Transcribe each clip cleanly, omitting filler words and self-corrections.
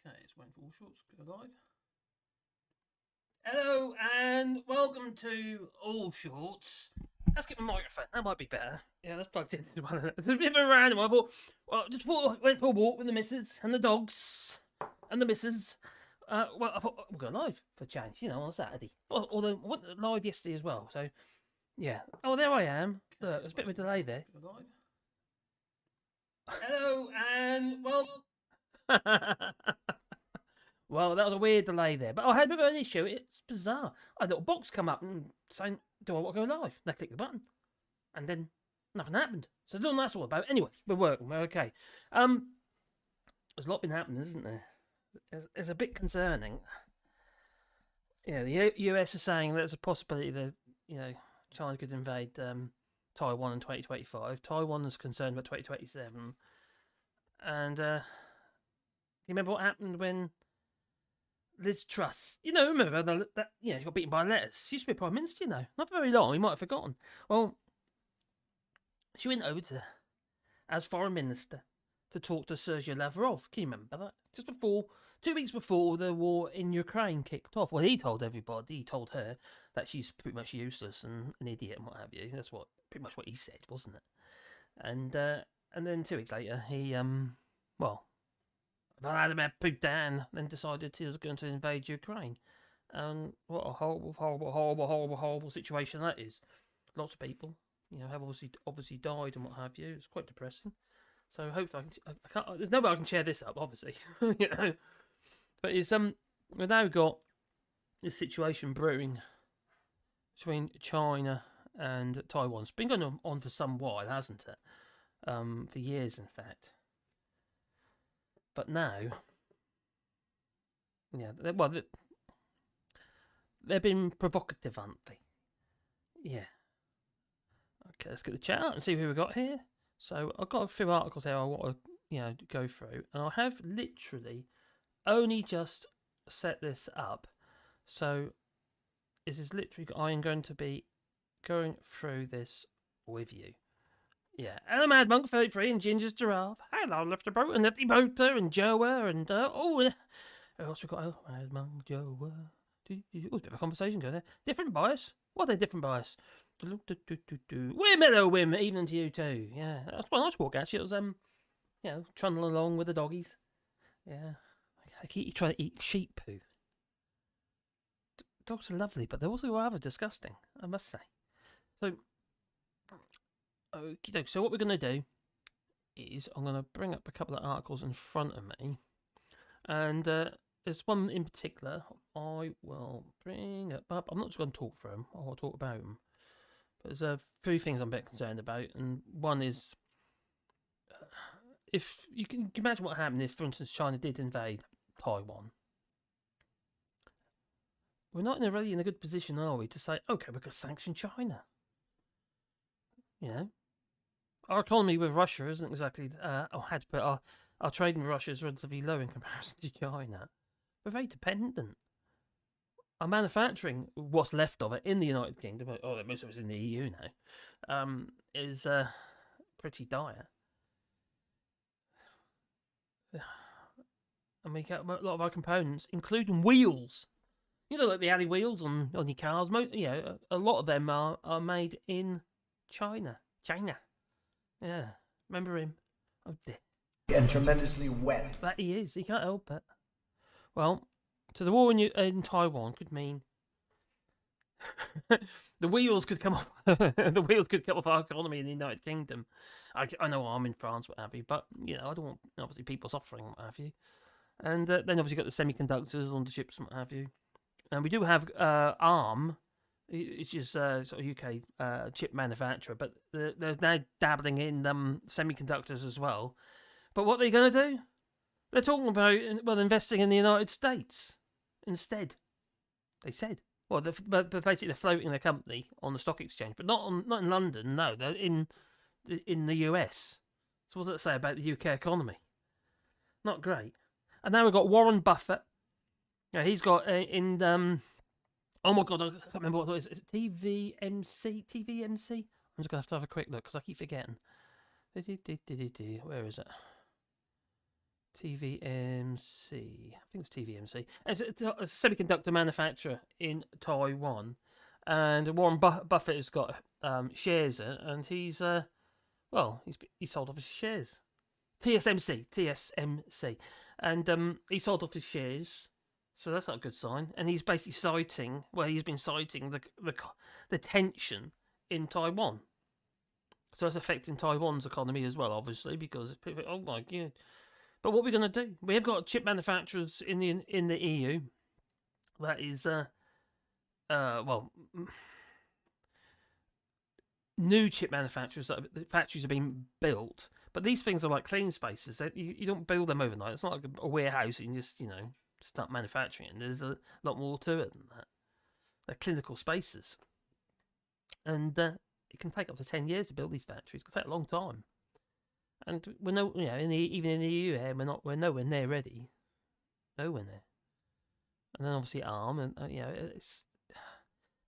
Okay, it's waiting for Allshorts to go live. Hello and welcome to Allshorts. Let's get my microphone. That might be better. Yeah, that's plugged in. It's a bit of a random. I thought, went for a walk with the missus and the dogs and the missus. Well, I thought we'll go live for change, on Saturday. Although I went live yesterday as well. So, yeah. Oh, there I am. Look, there's a bit of a delay there. Hello and welcome. Well, that was a weird delay there, but I had a bit of an issue. It's bizarre. I had a little box come up and saying, "Do I want to go live?" And I clicked the button, and then nothing happened. So I don't know what that's all about. Anyway, we're working. We're okay. There's a lot been happening, isn't there? It's a bit concerning. Yeah, the US is saying there's a possibility that China could invade Taiwan in 2025. Taiwan is concerned about 2027. And do you remember what happened when Liz Truss, remember that she got beaten by letters. She used to be Prime Minister, not very long. You might have forgotten. Well, she went over to as Foreign Minister to talk to Sergei Lavrov. Can you remember that? Just before, 2 weeks before the war in Ukraine kicked off. Well, he told everybody, he told her that she's pretty much useless and an idiot and what have you. That's pretty much what he said, wasn't it? And then 2 weeks later, he Vladimir Putin then decided he was going to invade Ukraine. And what a horrible situation that is. Lots of people, have obviously died and what have you. It's quite depressing. So hopefully I can't. There's no way I can share this up, obviously. But it's we've now got this situation brewing between China and Taiwan. It's been going on for some while, hasn't it? For years, in fact. But now, they've been provocative, aren't they? Yeah. Okay, let's get the chat out and see who we got here. So I've got a few articles here I want to, go through, and I have literally only just set this up. So this is literally I am going to be going through this with you. Yeah, hello Mad Monk 33 and Ginger's Giraffe. Hello Lefty Boat and Lefty Boater and Joa and who else we got? Oh, Mad Monk Joa. Oh, a bit of a conversation going there. Different bias. What are they different bias? We're Mellow Wim, evening to you too. Yeah, that's quite a nice walk actually. It was trundling along with the doggies. Yeah, I keep trying to eat sheep poo. Dogs are lovely, but they're also rather disgusting, I must say. So. Okay, so what we're going to do is I'm going to bring up a couple of articles in front of me. And there's one in particular I will bring up. I'm not just going to talk through them. I'll talk about them. But there's three things I'm a bit concerned about. And one is, if you can imagine what happened if, for instance, China did invade Taiwan. We're not really in a good position, are we, to say, okay, we're going to sanction China. Our economy with Russia isn't exactly, our trading with Russia is relatively low in comparison to China. We're very dependent. Our manufacturing, what's left of it in the United Kingdom, most of it's in the EU now, is pretty dire. And we get a lot of our components, including wheels. Like the alley wheels on your cars. A lot of them are made in China. Yeah. Remember him? Oh dear. And tremendously wet. That he is. He can't help it. Well, so the war in Taiwan could mean the wheels could come off. The wheels could come off our economy in the United Kingdom. I know I'm in France, what have you, but I don't want obviously people suffering, what have you. And then obviously got the semiconductors on the ships, what have you. And we do have ARM. It's just sort of UK chip manufacturer, but they're now dabbling in semiconductors as well. But what are they going to do? They're talking about investing in the United States instead. They said, they're basically floating their company on the stock exchange, but not in London. No, they're in the US. So what does it say about the UK economy? Not great. And now we've got Warren Buffett. Now he's got oh my god, I can't remember what it was. Is it TVMC? TVMC? I'm just going to have a quick look because I keep forgetting. Where is it? TVMC. I think it's TVMC. It's a semiconductor manufacturer in Taiwan, and Warren Buffett has got shares in it, and he's he sold off his shares. TSMC, and he sold off his shares, so that's not a good sign. And he's basically he's been citing the tension in Taiwan. So that's affecting Taiwan's economy as well, obviously, because people, oh my god. But what are we going to do? We have got chip manufacturers in the EU. That is, new chip manufacturers. The factories are being built, but these things are like clean spaces. You don't build them overnight. It's not like a warehouse. You can just start manufacturing. There's a lot more to it than that. They're clinical spaces, and it can take up to 10 years to build these factories. It can take a long time. And we're even in the EU here, we're nowhere near ready. Nowhere near. And then obviously ARM, and it's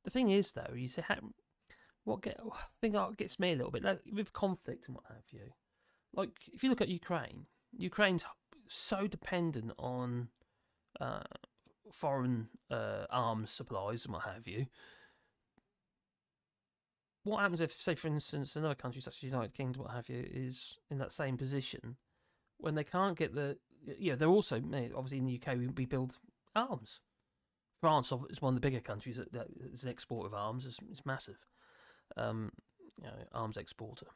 the thing is though, you say I think that gets me a little bit like, with conflict and what have you. Like if you look at Ukraine's so dependent on foreign arms supplies and what have you. What happens if, say, for instance, another country such as the United Kingdom, what have you, is in that same position when they can't get they're also, obviously in the UK, we build arms. France is one of the bigger countries that is an exporter of arms. It's massive, arms exporter.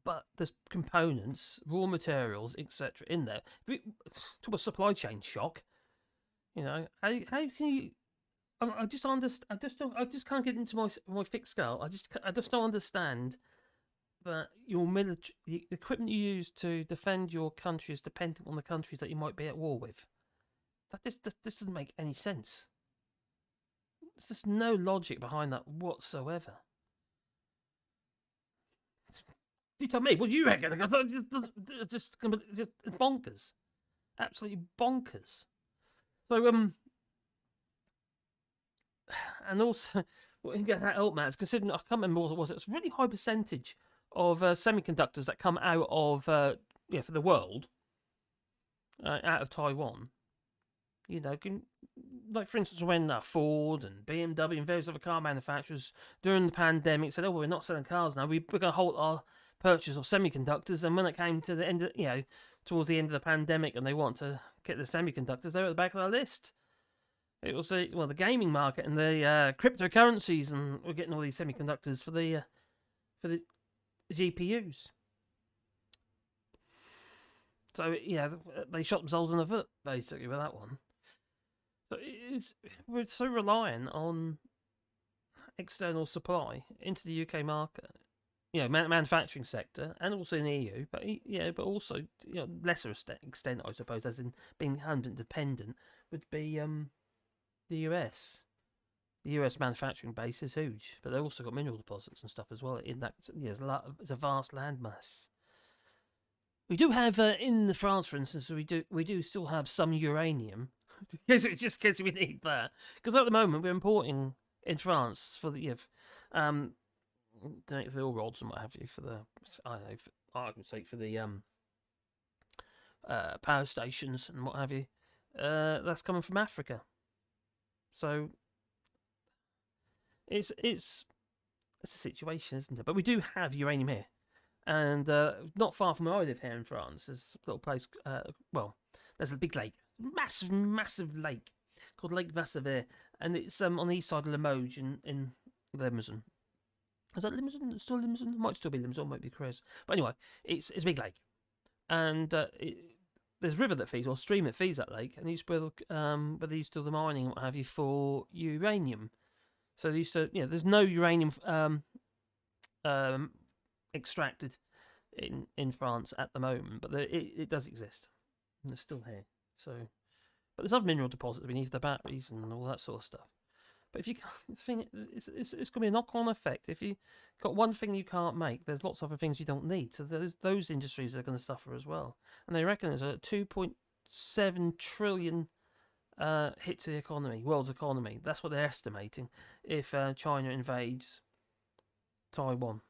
But there's components, raw materials, etc. in there. Talk about supply chain shock. How can you? I just understand. I just can't get into my thick skull. I just don't understand that your military, the equipment you use to defend your country is dependent on the countries that you might be at war with. This doesn't make any sense. There's just no logic behind that whatsoever. You tell me, what do you reckon? Just bonkers, absolutely bonkers. So and also, what you get that help, man, is considering I can't remember what it was. It's a really high percentage of semiconductors that come out of for the world out of Taiwan. Like for instance, when Ford and BMW and various other car manufacturers during the pandemic said, "Oh, well, we're not selling cars now. We're going to halt our purchase of semiconductors." And when it came to the end of, towards the end of the pandemic, and they want to get the semiconductors, they were at the back of the list. It was the gaming market and the cryptocurrencies, and we're getting all these semiconductors for the GPUs. So they shot themselves in the foot basically with that one. So we're so reliant on external supply into the UK market, manufacturing sector, and also in the EU, but also lesser extent, I suppose, as in being 100% dependent, would be the US. The US manufacturing base is huge, but they've also got mineral deposits and stuff as well. In that, it's a vast landmass. We do have in France, for instance, we do still have some uranium, just in case we need that. Because at the moment we're importing in France for the for the oil rods and what have you, for the for argument's sake, for the power stations and what have you. That's coming from Africa. So it's a situation, isn't it? But we do have uranium here, and not far from where I live here in France, there's a little place. There's a big lake, massive lake called Lake Vassavir, and it's on the east side of Limoges in Limousin. Is that Limousin? It's still Limousin? It might still be Limousin, might be Crez. But anyway, it's a big lake, and there's a river that feeds, or stream that feeds that lake, and they used to they used to do the mining and what have you for uranium. So they used to, there's no uranium extracted in France at the moment, but it does exist, and it's still here. So, but there's other mineral deposits beneath the batteries and all that sort of stuff. But if you can't, it's going to be a knock-on effect. If you got one thing you can't make, there's lots of other things you don't need. So those industries are going to suffer as well. And they reckon there's a 2.7 trillion hit to the economy, world's economy. That's what they're estimating if China invades Taiwan,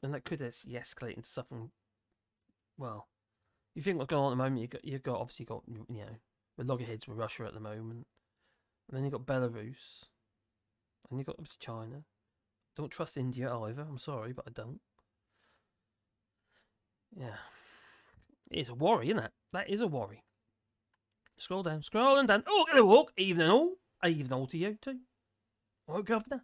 and that could escalate into something, well, You think what's going on at the moment? You've got obviously got the loggerheads with Russia at the moment, and then you've got Belarus, and you've got obviously China. Don't trust India either. I'm sorry, but I don't. Yeah, it's a worry, isn't it? That is a worry. Scroll down, scrolling down. Oh, get a walk. Evening all to you too. Oh, Governor.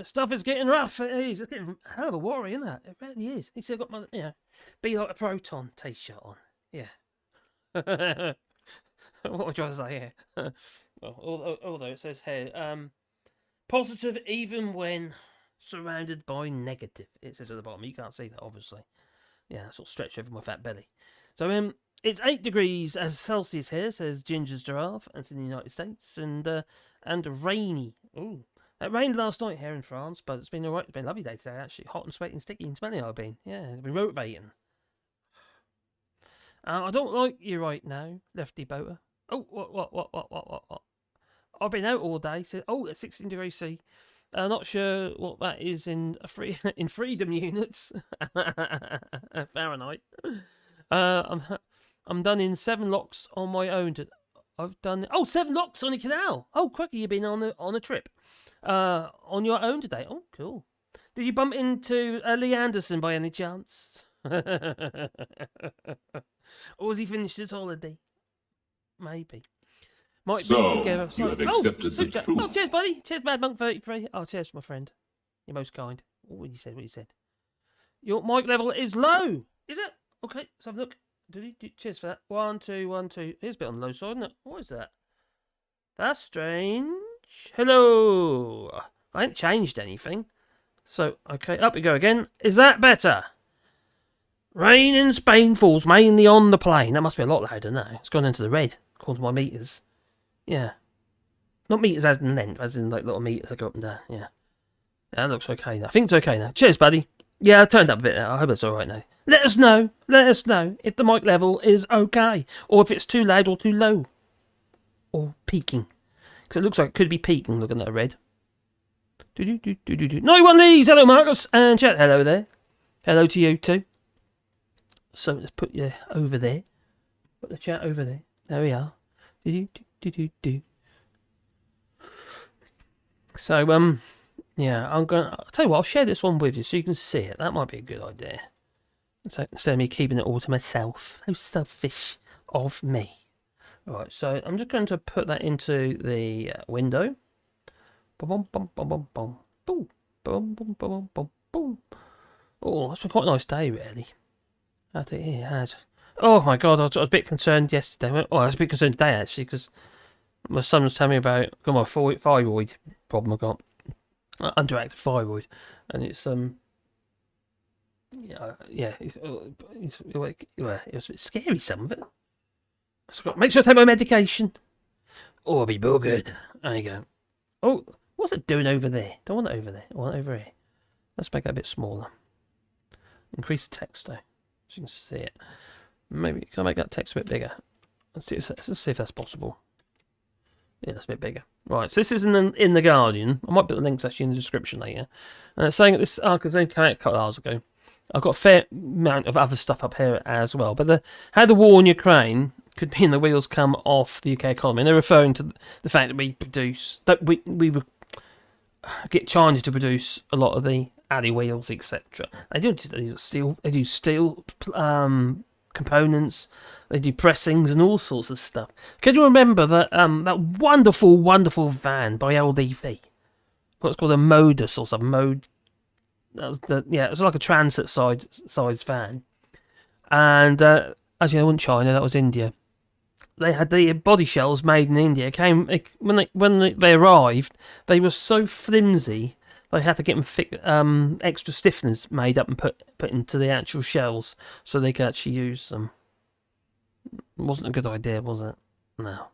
Stuff is getting rough. It is. It's getting a hell of a worry, isn't it? It really is. He said, "Got my, be like a proton t-shirt on." Yeah. What would you say here? Well, although it says here, positive even when surrounded by negative. It says at the bottom. You can't see that, obviously. Yeah, sort of stretch over my fat belly. So, it's 8 degrees as Celsius here, says Ginger's Giraffe, and it's in the United States, and rainy. Ooh. It rained last night here in France, but it's been alright. It's been a lovely day today, actually. Hot and sweaty and sticky and smelly I've been. Yeah, it's been motivating. I don't like you right now, Lefty Boater. Oh, what? I've been out all day. So, it's 16 degrees C. Not sure what that is in in freedom units. Fahrenheit. I'm done in 7 locks on my own. I've done 7 locks on the canal. Oh, quickly, you've been on a trip. On your own today. Oh, cool. Did you bump into Lee Anderson by any chance? Or was he finished his holiday? Maybe. Might so, be together. you have accepted the truth. Oh, cheers, buddy. Cheers, Mad Monk 33. Oh, cheers, my friend. You're most kind. What you said? Your mic level is low. Is it? Okay, let's have a look. Cheers for that. 1, 2, 1, 2. Here's a bit on the low side, isn't it? What is that? That's strange. Hello. I ain't changed anything. So, okay, up we go again. Is that better? Rain in Spain falls mainly on the plain. That must be a lot louder now. It's gone into the red, according to my meters. Yeah. Not meters as in length, as in like little meters that go up and down. Yeah. That looks okay now. I think it's okay now. Cheers, buddy. Yeah, I turned up a bit now. I hope it's alright now. Let us know if the mic level is okay, or if it's too loud or too low. Or peaking. Because it looks like it could be peaking looking at the red. 91 Lees! Hello, Marcus! And chat, hello there. Hello to you too. So let's put you over there. Put the chat over there. There we are. So, yeah, I'll tell you what, I'll share this one with you so you can see it. That might be a good idea. So instead of me keeping it all to myself. How selfish of me. Alright, so I'm just going to put that into the window. Boom, boom, boom, boom, boom, boom, boom, boom, boom, boom, boom. Oh, it's been quite a nice day, really. I think it has. Oh my god, I was a bit concerned yesterday. Oh, I was a bit concerned today, actually, because my son was telling me about my thyroid problem I got. Underactive thyroid. And it's, yeah, it was a bit scary, some of it. So make sure I take my medication. Oh, I'll be real good. There you go. Oh, what's it doing over there? Don't want it over there. I want it over here. Let's make that a bit smaller. Increase the text, though, so you can see it. Maybe can I make that text a bit bigger? Let's see if that's possible. Yeah, that's a bit bigger. Right, so this is in the Guardian. I might put the links actually in the description later. And it's saying that this article only came out a couple of hours ago. I've got a fair amount of other stuff up here as well. But how the war in Ukraine could be in the wheels come off the UK economy. And they're referring to the fact that we get China to produce a lot of the alley wheels, etc. They do steel components. They do pressings and all sorts of stuff. Can you remember that that wonderful van by LDV? What's called a Modus or some Mode. It was like a transit size van. And actually, it wasn't China. That was India. They had the body shells made in India. When they arrived, they were so flimsy. They had to get them extra stiffeners made up and put into the actual shells so they could actually use them. It wasn't a good idea, was it? No.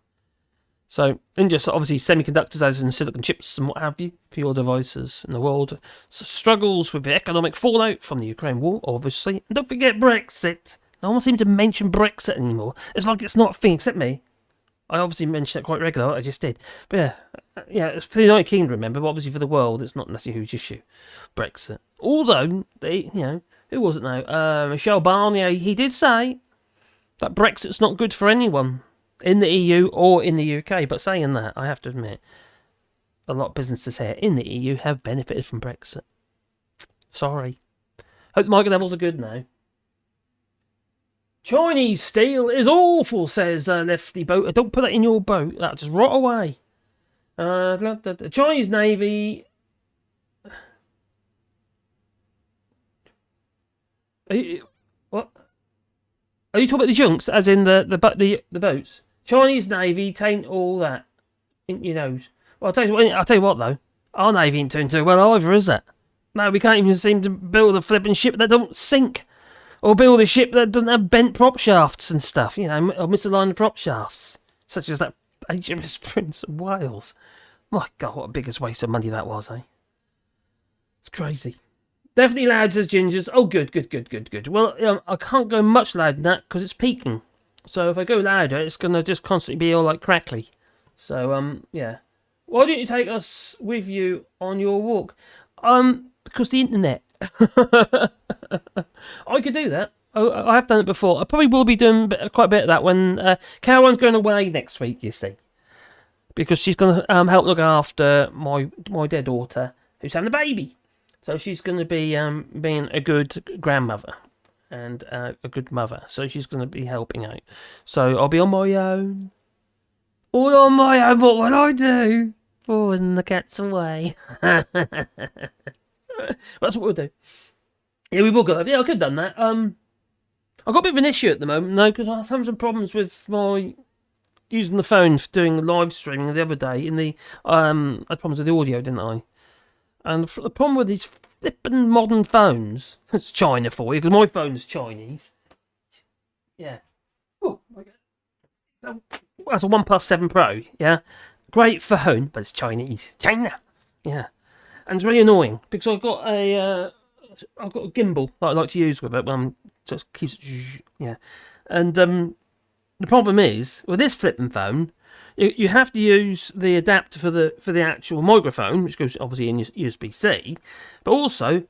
So, India, obviously, semiconductors, as in silicon chips and what have you, for your devices in the world, struggles with the economic fallout from the Ukraine war, obviously. And don't forget Brexit. No one seems to mention Brexit anymore. It's like it's not a thing, except me. I obviously mention it quite regularly, like I just did. But it's for the United Kingdom, remember, but obviously for the world, it's not necessarily a huge issue, Brexit. Although, who was it now? Michel Barnier, he did say that Brexit's not good for anyone in the EU or in the UK. But saying that, I have to admit, a lot of businesses here in the EU have benefited from Brexit. Sorry. Hope the market levels are good now. Chinese steel is awful, says Lefty Boat. Don't put that in your boat. That'll just rot away. The Chinese Navy. What? Are you talking about the junks, as in the boats? Chinese Navy taint all that in your nose. Well, I'll tell you what though. Our Navy ain't doing too well either, is it? No, we can't even seem to build a flipping ship that don't sink. Or build a ship that doesn't have bent prop shafts and stuff, or misaligned prop shafts. Such as that HMS Prince of Wales. My God, what a biggest waste of money that was, eh? It's crazy. Definitely loud, says Gingers. Oh, good. Well, I can't go much louder than that because it's peaking. So if I go louder, it's going to just constantly be all like crackly. So, yeah. Why don't you take us with you on your walk? Because the internet. I could do that. I have done it before. I probably will be doing quite a bit of that when Caroline's going away next week, you see. Because she's going to help look after my dear daughter who's having a baby. So she's going to be being a good grandmother and a good mother. So she's going to be helping out. So I'll be on my own. All on my own, what will I do? Oh, and the cat's away. That's what we'll do. Yeah, we will go. Yeah, I could have done that. I've got a bit of an issue at the moment, though, because I was having some problems with my using the phone for doing live streaming the other day. I had problems with the audio, didn't I? And the problem with these flippin' modern phones, it's China for you, because my phone's Chinese. Yeah. Oh, that's a OnePlus 7 Pro, yeah? Great phone, but it's Chinese. China! Yeah. And it's really annoying, because I've got a gimbal that I like to use with it, just keeps it, yeah. And the problem is, with this flipping phone, you have to use the adapter for the actual microphone, which goes obviously in USB-C, but also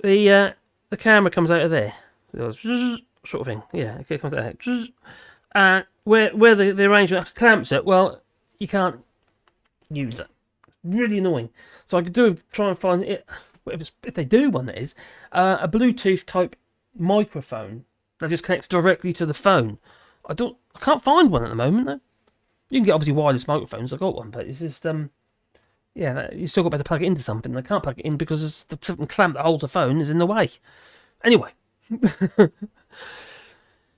the camera comes out of there, sort of thing. Yeah, it comes out of there. Where the arrangement clamps it, well, you can't use it. It's really annoying. So I could try and find it. If they do one, that is a Bluetooth type microphone that just connects directly to the phone. I can't find one at the moment though. You can get obviously wireless microphones. I got one, but it's just you still got to plug it into something. I can't plug it in because the clamp that holds the phone is in the way. Anyway,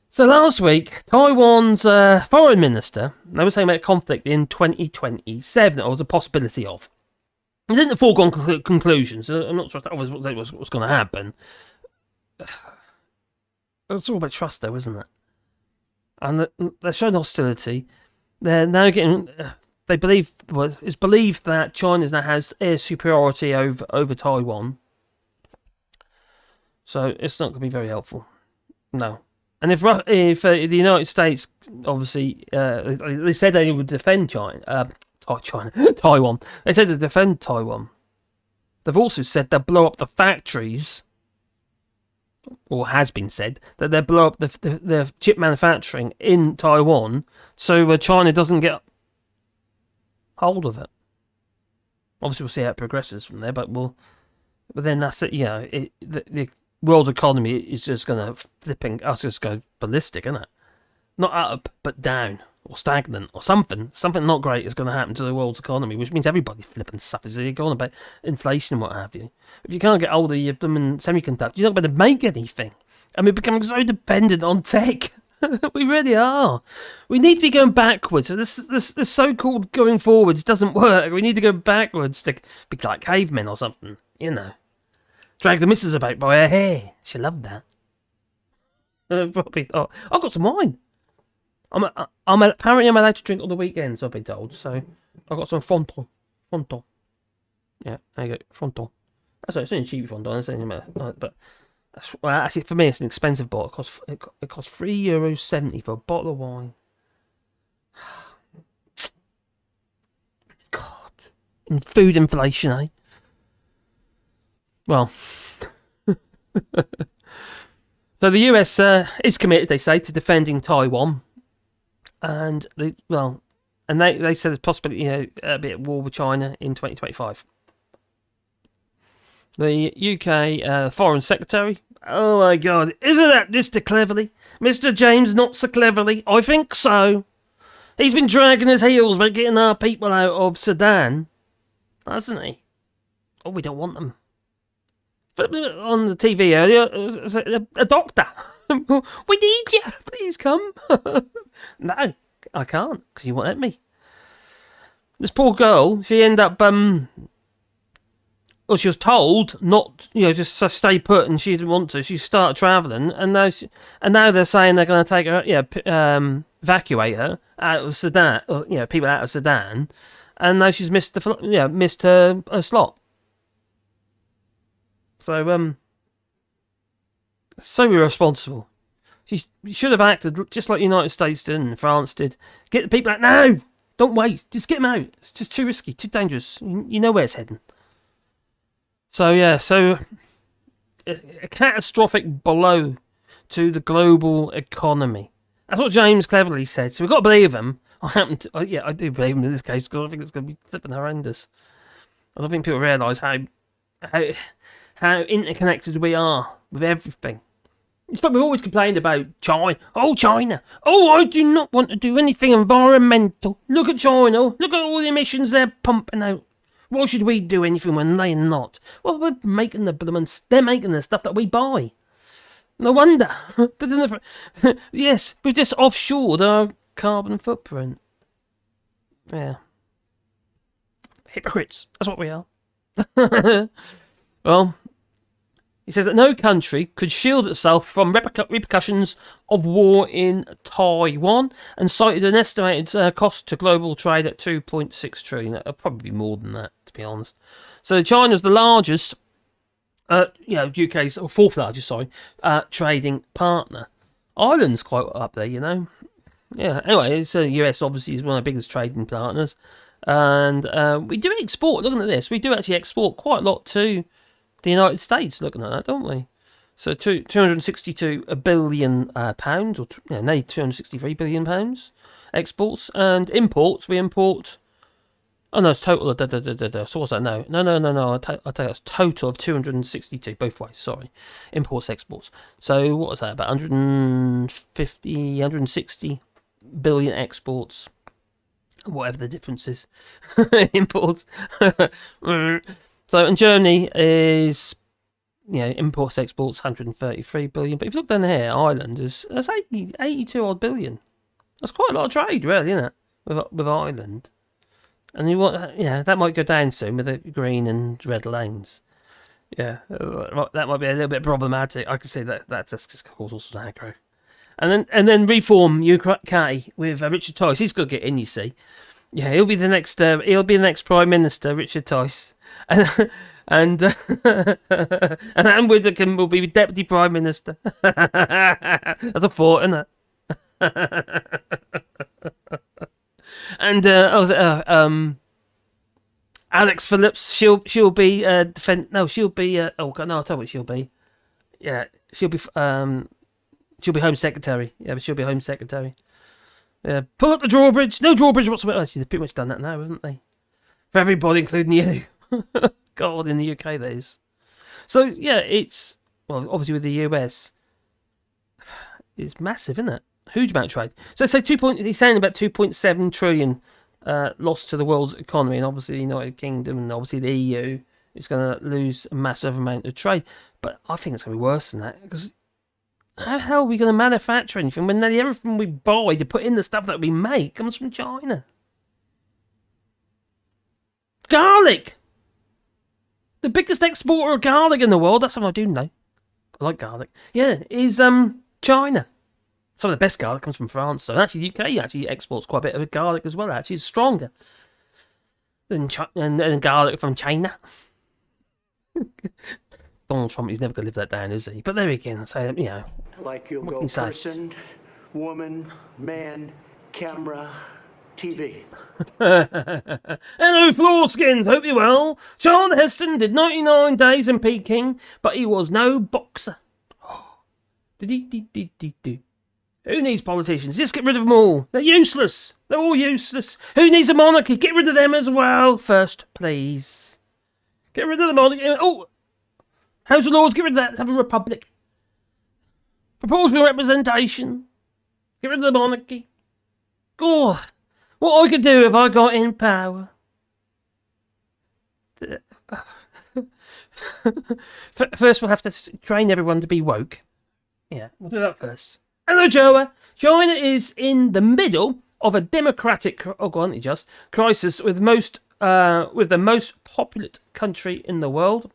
so last week Taiwan's foreign minister, they were saying about conflict in 2027, or was a possibility of. It's in the foregone conclusions. I'm not sure if that was what's going to happen. It's all about trust, though, isn't it? And they're showing hostility. They're now getting. It's believed that China now has air superiority over Taiwan. So it's not going to be very helpful. No. And if the United States, obviously, they said they would defend Taiwan. They said to defend Taiwan. They've also said they'll blow up the factories, or has been said that they'll blow up the chip manufacturing in Taiwan, so China doesn't get hold of it. Obviously, we'll see how it progresses from there, but then that's it. Yeah, the world economy is just going to just go ballistic, isn't it? Not up, but down. Or stagnant, or something not great is going to happen to the world's economy, which means everybody flipping suffers. You're going about inflation and what have you. If you can't get hold of your semiconductors, you're not going to make anything. And we're becoming so dependent on tech. We really are. We need to be going backwards. This so-called going forwards doesn't work. We need to go backwards to be like cavemen or something, Drag the missus about by her hair. She loved that. Probably not. I've got some wine. Apparently I'm allowed to drink on the weekends, I've been told. So I've got some Fronton. Yeah, there you go, Fronton. That's it's only cheap Fronton, but actually for me it's an expensive bottle. It costs €3.70 for a bottle of wine. God, and food inflation, eh? Well. So the US is committed, they say, to defending Taiwan, and they said there's possibly a bit of war with China in 2025. The UK Foreign Secretary. Oh my God, isn't that Mr. Cleverly? Mr. James Not So Cleverly? I think so. He's been dragging his heels about getting our people out of Sudan, hasn't he? Oh, we don't want them. On the TV earlier, a doctor. We need you. Please come. No, I can't, because you won't let me. This poor girl, she ended up, she was told not, just to stay put, and she didn't want to. She started travelling, and now they're saying they're going to take her, evacuate her out of Sudan, people out of Sudan, and now she's missed her slot. So, so irresponsible. She should have acted just like the United States did and France did. Get the people out. No! Don't wait. Just get them out. It's just too risky, too dangerous. You know where it's heading. So, yeah, a catastrophic blow to the global economy. That's what James Cleverly said. So we've got to believe him. I do believe him in this case, because I think it's going to be flipping horrendous. I don't think people realise how interconnected we are with everything. It's like we've always complained about China. Oh, China. Oh, I do not want to do anything environmental. Look at China. Look at all the emissions they're pumping out. Why should we do anything when they're not? Well, they're making the stuff that we buy. No wonder. Yes, we've just offshored our carbon footprint. Yeah. Hypocrites. That's what we are. Well, he says that no country could shield itself from repercussions of war in Taiwan, and cited an estimated cost to global trade at 2.6 trillion. That'll probably be more than that, to be honest. So China's the largest, UK's fourth largest, trading partner. Ireland's quite up there, Yeah. Anyway, so US obviously is one of the biggest trading partners, and we do export. Looking at this, we do actually export quite a lot to the United States, looking at that, don't we? So 262 billion pounds, or nearly 263 billion pounds exports, and imports. We import. Oh no, it's total. So what's that? No. I tell you, that's total of 262 both ways. Sorry, imports, exports. So what was that? About 150, 160 billion exports. Whatever the difference is, imports. So, and Germany is, imports, exports, 133 billion. But if you look down here, Ireland that's 82 odd billion. That's quite a lot of trade, really, isn't it? With Ireland. And that might go down soon with the green and red lanes. Yeah, that might be a little bit problematic. I can see that's just cause all sorts of aggro. And then reform UK with Richard Tice. He's got to get in, you see. Yeah, he'll be the next. Prime Minister, Richard Tice, and Anne Widdecombe will be Deputy Prime Minister. That's a thought, isn't it? And Alex Phillips, she'll be she'll be I'll tell you what she'll be. Yeah, she'll be Home Secretary. Yeah, but she'll be Home Secretary. Yeah, pull up the drawbridge. No drawbridge whatsoever. Actually, they've pretty much done that now, haven't they? For everybody, including you. God, in the UK, that is. So, yeah, it's... Well, obviously with the US, it's massive, isn't it? Huge amount of trade. So, he's saying about 2.7 trillion lost to the world's economy, and obviously the United Kingdom and obviously the EU is going to lose a massive amount of trade. But I think it's going to be worse than that, because... How the hell are we going to manufacture anything when nearly everything we buy to put in the stuff that we make comes from China? Garlic! The biggest exporter of garlic in the world, that's what I do know. I like garlic. Yeah, is China. Some of the best garlic comes from France. So actually, UK actually exports quite a bit of garlic as well. Actually, it's stronger than garlic from China. Donald Trump, he's never going to live that down, is he? But there again, so, like you'll go person, woman, man, camera, TV. Hello, Floorskins. Hope you're well. Sean Heston did 99 days in Peking, but he was no boxer. Who needs politicians? Just get rid of them all. They're useless. They're all useless. Who needs a monarchy? Get rid of them as well first, please. Get rid of the monarchy. Oh, House of Lords, get rid of that. Have a republic. Proportional representation. Get rid of the monarchy. God, what I could do if I got in power. First, we'll have to train everyone to be woke. Yeah, we'll do that first. Hello, Joa. China is in the middle of a democratic, crisis with the most populous country in the world.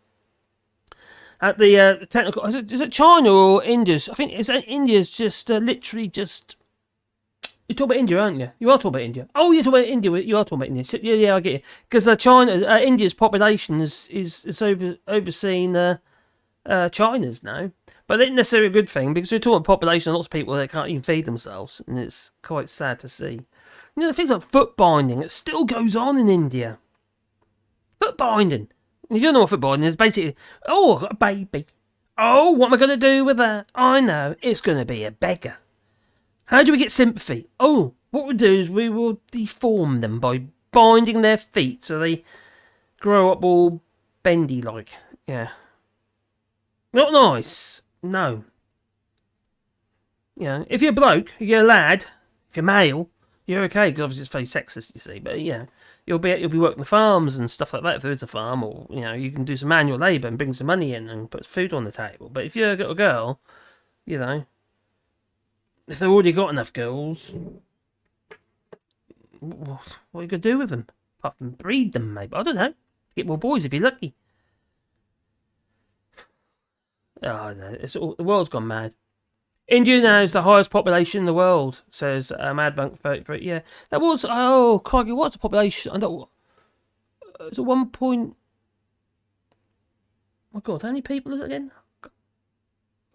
At the technical, is it China or India's? I think India's just literally just. You're talking about India, aren't you? You are talking about India. Oh, you're talking about India. You are talking about India. Yeah, I get it. Because India's population is overseeing China's now. But it isn't necessarily a good thing, because we're talking about population, lots of people that can't even feed themselves, and it's quite sad to see. You know, the things like foot binding, it still goes on in India. Foot binding. If you don't know what foot binding is, basically, oh, I've got a baby. Oh, what am I going to do with that? I know, it's going to be a beggar. How do we get sympathy? Oh, what we'll do is we will deform them by binding their feet so they grow up all bendy like. Yeah. Not nice. No. You know, if you're a bloke, you're a lad, if you're male, you're okay, because obviously it's very sexist, you see. But yeah, you'll be working the farms and stuff like that if there is a farm, or you know, you can do some manual labour and bring some money in and put food on the table. But if you're a little girl, you know, if they've already got enough girls, what are you gonna do with them? Apart from breed them, maybe. I don't know. Get more boys if you're lucky. Oh no, the world's gone mad. India now is the highest population in the world, says Madbank 33. Yeah, that was. Oh, crikey, what's the population? I don't. It's a 1 point. Oh my God, how many people is it again?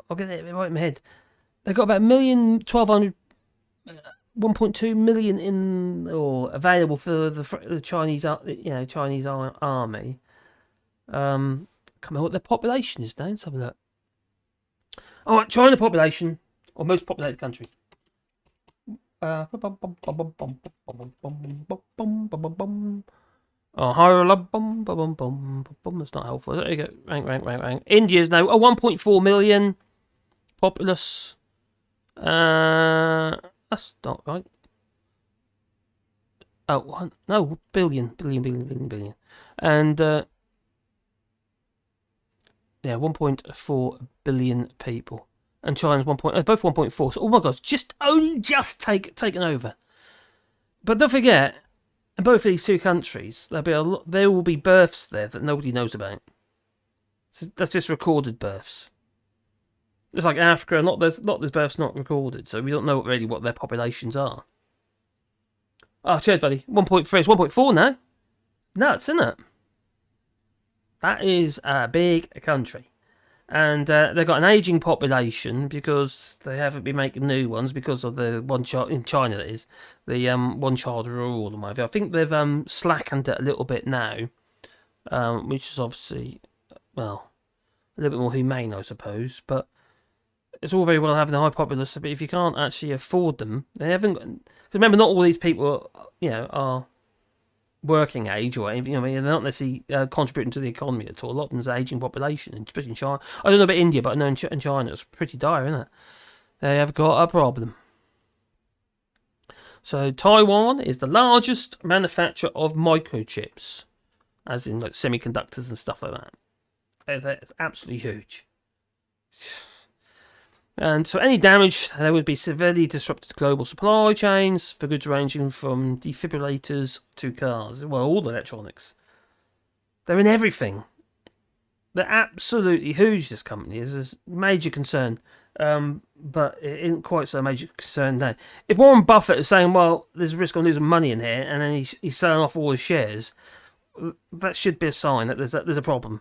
I'll get it right in my head. They've got about 1.2 million in or available for the Chinese, Chinese army. Come on, what their population is now. Let's have a look. All right, China population, or most populated country. Oh, that's not helpful. There you go. Rank. India's now 1.4 million populace. That's not right. Oh, no, billion. And, 1.4 billion people. And China's both 1.4. So, oh my God, just taken over. But don't forget, in both of these two countries, there will be births there that nobody knows about. So that's just recorded births. It's like Africa, there's births not recorded, so we don't know really what their populations are. Oh, cheers, buddy. 1.3, it's 1.4 now. Nuts, isn't it? That is a big country. And they've got an ageing population because they haven't been making new ones because of the one child in China, that is, the one-child rule and whatever. I think they've slackened it a little bit now, which is obviously, well, a little bit more humane, I suppose. But it's all very well having a high populace, but if you can't actually afford them, they haven't got... Because remember, not all these people, are working age, or they're not necessarily contributing to the economy at all. A lot of them's an aging population, especially in China. I don't know about India, but I know in China it's pretty dire, isn't it? They have got a problem. So Taiwan is the largest manufacturer of microchips, as in like semiconductors and stuff like that. It's absolutely huge. And so any damage, there would be severely disrupted global supply chains for goods ranging from defibrillators to cars. Well, all electronics. They're in everything. They're absolutely huge, this company. It's a major concern. But it isn't quite so major concern now. If Warren Buffett is saying, well, there's a risk of losing money in here, and then he's selling off all his shares, that should be a sign that there's a problem.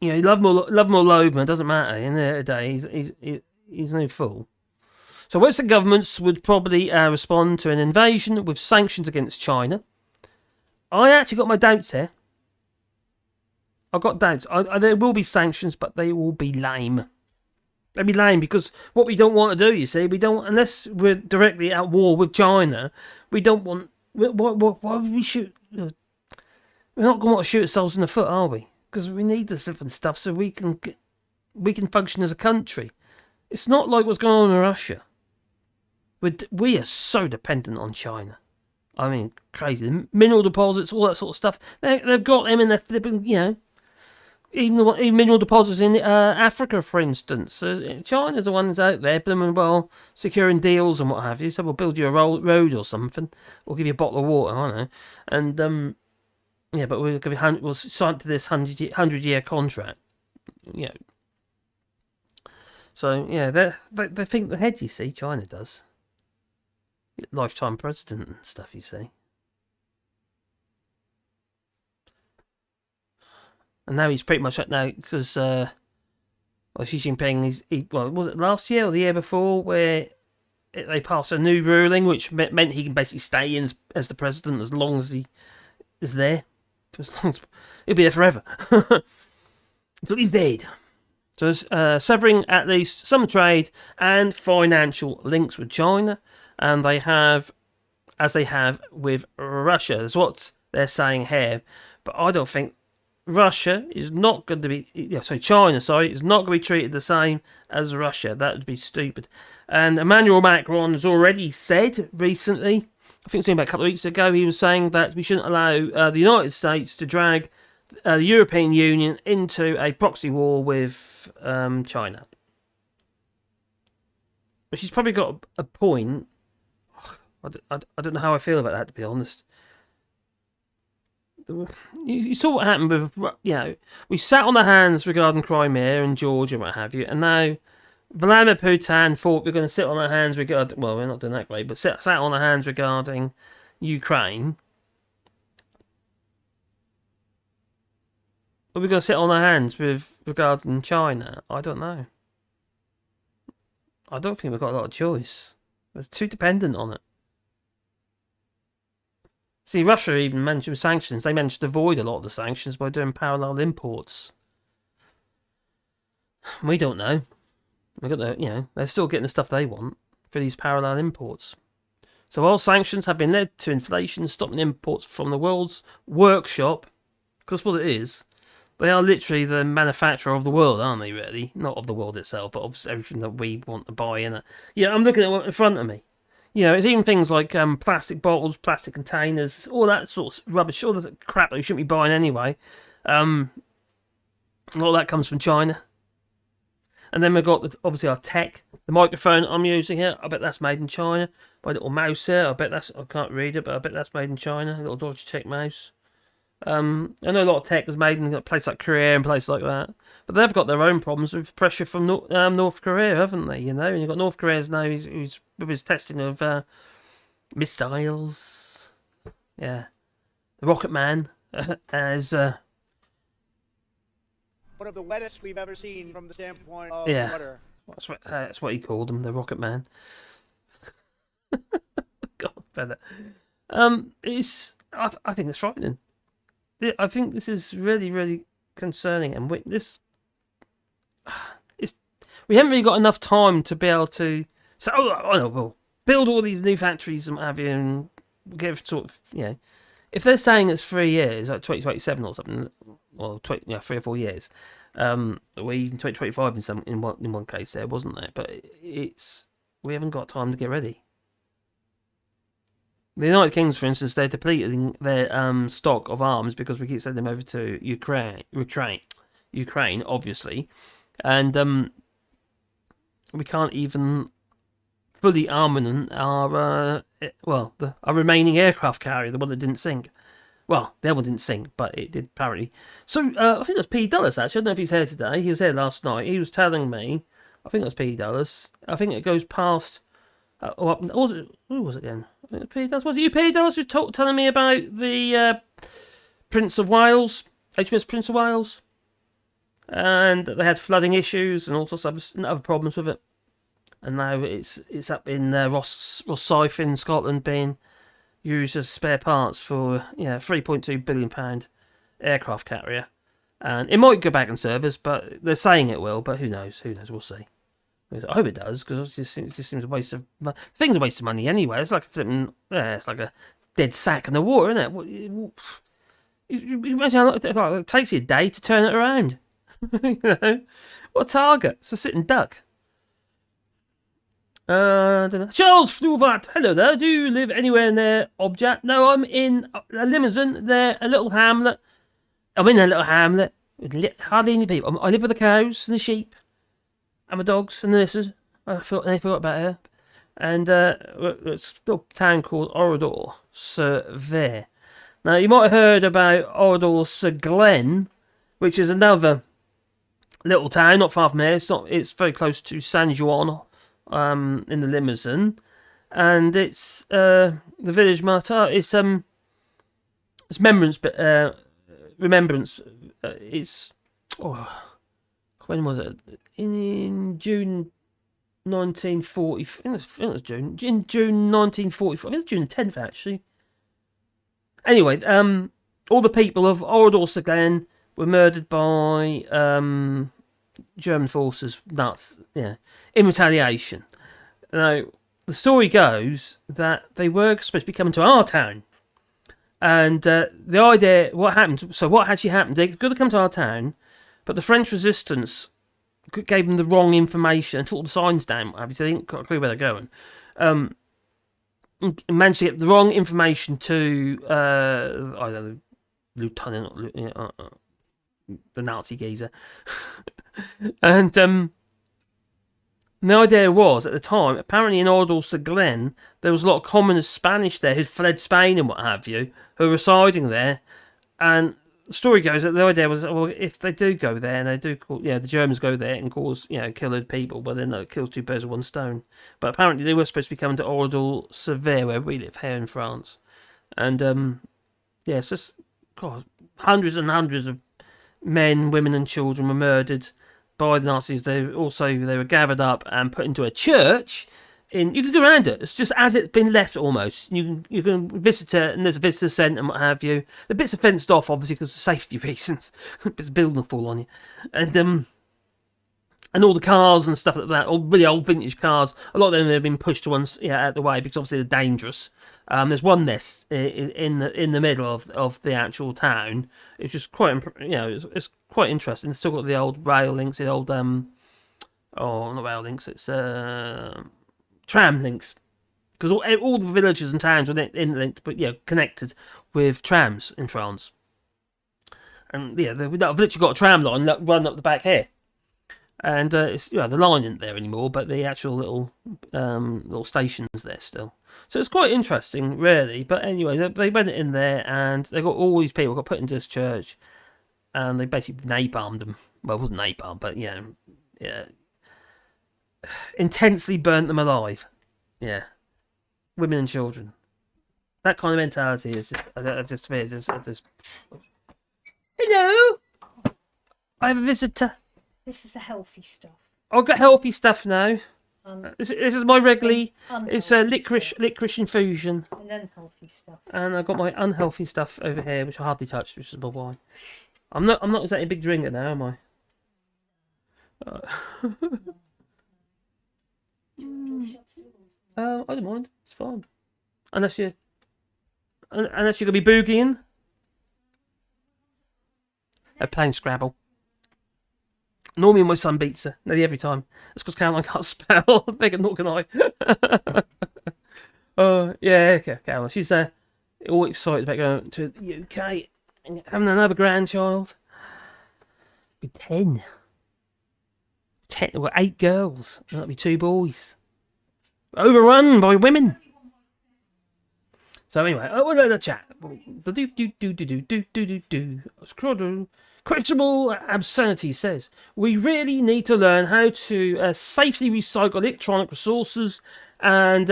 You know, you love him or loathe him, it doesn't matter. In the end of the day, he's no fool. So Western governments would probably respond to an invasion with sanctions against China. I actually got my doubts here. I've got doubts. There will be sanctions, but they will be lame. That'd be lame, because what we don't want to do, you see, we don't, unless we're directly at war with China, we don't want. Why would we shoot? We're not going to want to shoot ourselves in the foot, are we? Because we need this different stuff so we can function as a country. It's not like what's going on in Russia. We are so dependent on China. I mean, crazy. The mineral deposits, all that sort of stuff. They've got them in their flipping, even mineral deposits in Africa, for instance. China's the ones out there, securing deals and what have you. So we'll build you a road or something. We'll give you a bottle of water, I don't know. And, but we'll sign to this 100-year contract. So, they think the head, you see, China does. Lifetime president and stuff, you see. And now he's pretty much shut now because Xi Jinping, was it last year or the year before, where they passed a new ruling which meant he can basically stay in as the president as long as he is there. As long as he'll be there forever. Until he's dead. So severing at least some trade and financial links with China. And they have, as they have with Russia. That's what they're saying here. But I don't think Russia is not going to be... China is not going to be treated the same as Russia. That would be stupid. And Emmanuel Macron has already said recently, I think it was about a couple of weeks ago, he was saying that we shouldn't allow the United States to drag the European Union into a proxy war with China. But she's probably got a point. I don't know how I feel about that, to be honest. You saw what happened with, we sat on the hands regarding Crimea and Georgia and what have you, and now Vladimir Putin thought we're going to sit on our hands regarding, well, we're not doing that great, but sat on our hands regarding Ukraine. Are we going to sit on our hands regarding China? I don't know. I don't think we've got a lot of choice. We're too dependent on it. See, Russia even mentioned sanctions. They managed to avoid a lot of the sanctions by doing parallel imports. We don't know. We got they're still getting the stuff they want for these parallel imports. So while sanctions have been led to inflation, stopping imports from the world's workshop, because what it is, they are literally the manufacturer of the world, aren't they? Really, not of the world itself, but of everything that we want to buy in it. Yeah, I'm looking at what in front of me. It's even things like plastic bottles, plastic containers, all that sort of rubbish, all that crap that we shouldn't be buying anyway. A lot of that comes from China. And then we've got, obviously, our tech. The microphone I'm using here, I bet that's made in China. My little mouse here, I can't read it, but I bet that's made in China. A little Dodge Tech mouse. I know a lot of tech is made in places like Korea and places like that. But they've got their own problems with pressure from North Korea, haven't they? And you've got North Korea's now who's with his testing of missiles. Yeah. The Rocket Man as... one of the wettest we've ever seen from the standpoint of water. That's what he called him, the Rocket Man. God, better. I think it's frightening. I think this is really, really concerning, and we haven't really got enough time to be able to say, we'll build all these new factories and what have you, and give sort of, if they're saying it's 3 years, like 2027 or something, or 3 or 4 years, or even 2025 in one case there, wasn't there? But we haven't got time to get ready. The United Kingdom, for instance, they're depleting their stock of arms because we keep sending them over to Ukraine, obviously, and we can't even fully armament our remaining aircraft carrier, the one that didn't sink. Well, the other one didn't sink, but it did apparently. So I think it was P. Dulles, actually. I don't know if he's here today. He was here last night. He was telling me, I think it was P. Dulles. I think it goes past. Who was it again? P. Dulles? Was it you, P. Dulles, who telling me about the Prince of Wales, HMS Prince of Wales, and they had flooding issues and all sorts of other problems with it, and now it's up in Rosyth in Scotland being used as spare parts for £3.2 billion aircraft carrier, and it might go back in service, but they're saying it will, but who knows? We'll see. I hope it does, because it just seems a waste of money. Thing's a waste of money anyway. It's like it's like a dead sack in the water, isn't it? Imagine how long it takes you a day to turn it around. You know, what a target! It's a sitting duck. Charles Fluvat, hello there. Do you live anywhere near Object? No, I'm in Limousin. There, a little hamlet. I'm in a little hamlet with hardly any people. I live with the cows and the sheep. And my dogs and the missus. They forgot about her. And it's a little town called Orador-sur-Ver. Now, you might have heard about Orador-sur-Glen, which is another little town, not far from here. It's very close to San Juan, in the Limousin. And it's the village martyr. It's remembrance. It's when was it? In June 1940. I think it was June. In June 1944. I think it was June 10th, actually. Anyway, all the people of Orador-sur-Glen were murdered by German forces. That's, in retaliation. Now, the story goes that they were supposed to be coming to our town. And the idea, what actually happened, they could have come to our town, but the French resistance gave them the wrong information and took the signs down. Obviously, they didn't got a clue where they're going. Managed to get the wrong information to I don't know, Lieutenant, the Nazi geezer. And the idea was, at the time, apparently in Orador-sur-Glen, there was a lot of communist Spanish there who'd fled Spain and what have you, who were residing there. And the story goes that the idea was, well, if they do go there, and they do, the Germans go there and cause, kill people, but then that kills two birds with one stone. But apparently they were supposed to be coming to Orador-sur-Ver, where we live here in France. And, it's just, hundreds and hundreds of men, women and children were murdered by the Nazis. They were gathered up and put into a church. You can go around it. It's just as it's been left almost. You can visit it, and there's a visitor centre and what have you. The bits are fenced off, obviously, because of safety reasons. Bits of building will fall on you. And all the cars and stuff like that, all really old vintage cars, a lot of them have been pushed to out of the way because obviously they're dangerous. There's one nest in the middle of the actual town. It's just quite, it's quite interesting. It's still got the old rail links, the old not rail links. It's tram links, because all the villages and towns are interlinked, but connected with trams in France. And they've literally got a tram line run up the back here. And it's the line isn't there anymore, but the actual little station's there still. So it's quite interesting, really. But anyway, they went in there and they got all these people got put into this church, and they basically napalmed them. Well, it wasn't napalm, but intensely burnt them alive. Yeah, women and children. That kind of mentality is just. Hello, I have a visitor. This is the healthy stuff. I've got healthy stuff now. This is my regularly. It's a licorice infusion. And unhealthy stuff. And I've got my unhealthy stuff over here, which I hardly touched, which is my wine. I'm not exactly a big drinker now, am I? I don't mind. It's fine. Unless you're gonna be boogieing. Playing Scrabble. Normally my son beats her, nearly every time. That's because Caroline can't spell. Bigger nor can I. Caroline. She's all excited about going to the UK and having another grandchild. Be 10. We've got 8 girls. That'll be 2 boys. Overrun by women. So anyway, we'll let the chat. Questionable Absurdity says, we really need to learn how to safely recycle electronic resources and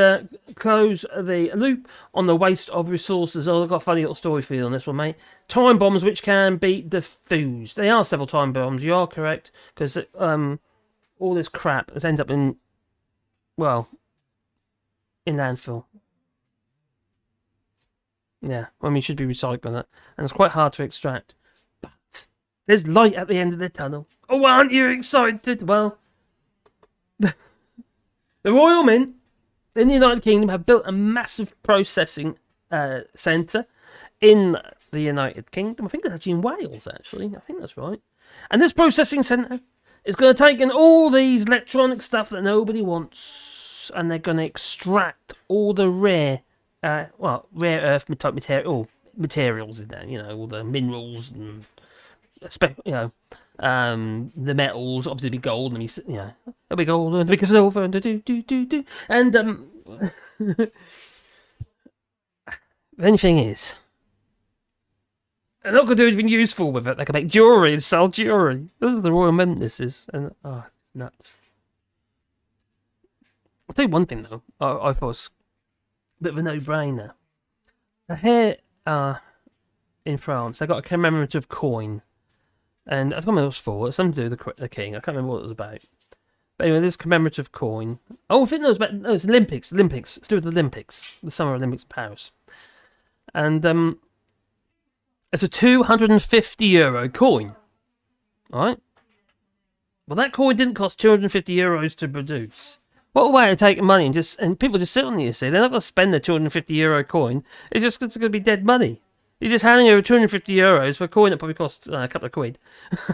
close the loop on the waste of resources. Oh, I've got a funny little story for you on this one, mate. Time bombs which can be diffused. They are several time bombs, you are correct, because all this crap has ended up in landfill. Yeah, we should be recycling it, and it's quite hard to extract. There's light at the end of the tunnel. Oh, aren't you excited? Well, The Royal Mint in the United Kingdom have built a massive processing centre in the United Kingdom. I think that's actually in Wales, actually. I think that's right. And this processing centre is going to take in all these electronic stuff that nobody wants, and they're going to extract all the rare earth type materials in there. You know, all the minerals and, the metals. Obviously, there'll be gold, and there'll be gold, and there'll be silver, and and the only thing is, they're not going to do anything useful with it. They can make jewellery and sell jewellery. This is the Royal Mint, this is. And, nuts. I'll tell you one thing, though. I thought was a bit of a no-brainer. Here in France, they got a commemorative coin. And I don't remember what it was for. It's something to do with the king. I can't remember what it was about. But anyway, this commemorative coin. Oh, I think it was about... No, it's Olympics. Olympics. It's to do with the Olympics. The Summer Olympics in Paris. And, it's a €250 coin. Alright? Well, that coin didn't cost €250 to produce. What a way of taking money and people just sit on it, you see. They're not going to spend the €250 coin. It's going to be dead money. You're just handing over €250 for a coin that probably costs a couple of quid.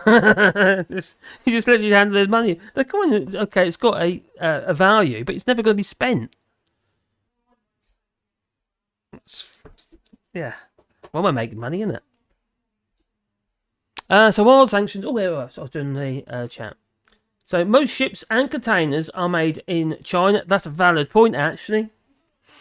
You just literally hand the money. The coin, okay, it's got a value, but it's never going to be spent. Yeah. Well, we're making money, isn't it? So while sanctions... Oh, where was I? I was doing the chat. So most ships and containers are made in China. That's a valid point, actually.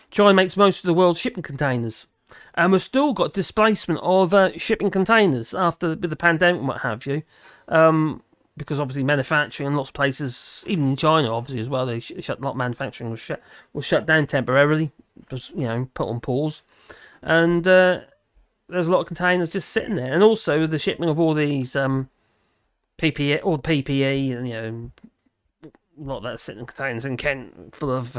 China makes most of the world's shipping containers. And we've still got displacement of shipping containers with the pandemic and what have you. Because obviously manufacturing in lots of places, even in China obviously as well, they shut a lot of manufacturing was shut down temporarily. Just, put on pause. And there's a lot of containers just sitting there. And also the shipping of all these PPE, all the PPE, and a lot of that sitting in containers in Kent, full of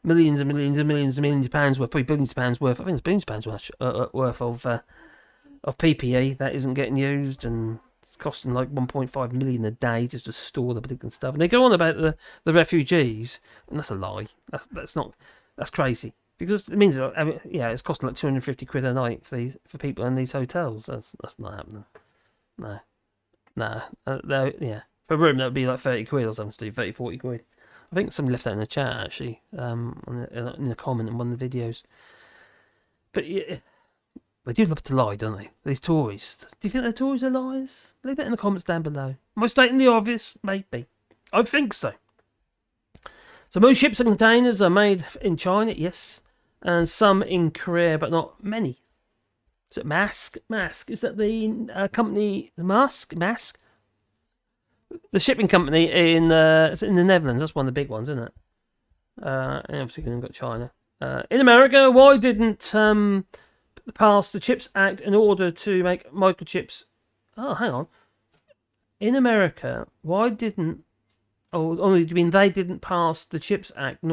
millions and millions and millions and millions of pounds worth, probably billions of pounds worth. I think it's billions of pounds worth of PPE that isn't getting used, and it's costing like 1.5 million a day just to store the particular stuff. And they go on about the refugees, and that's a lie. That's crazy, because it means it's costing like 250 quid a night for people in these hotels. That's not happening. No. For a room, that would be like 30 quid or something, Steve. 30, 40 quid. I think somebody left that in the chat, actually, in a comment in one of the videos. But they do love to lie, don't they? These Tories. Do you think the Tories are liars? Leave that in the comments down below. Am I stating the obvious? Maybe. I think so. So most ships and containers are made in China, yes. And some in Korea, but not many. Is it Mask? Is that the company? Mask? The shipping company it's in the Netherlands. That's one of the big ones, isn't it? And obviously we've got China. In America, why didn't pass the CHIPS Act in order to make microchips? Oh, hang on. In America, why didn't... Oh, you mean they didn't pass the CHIPS Act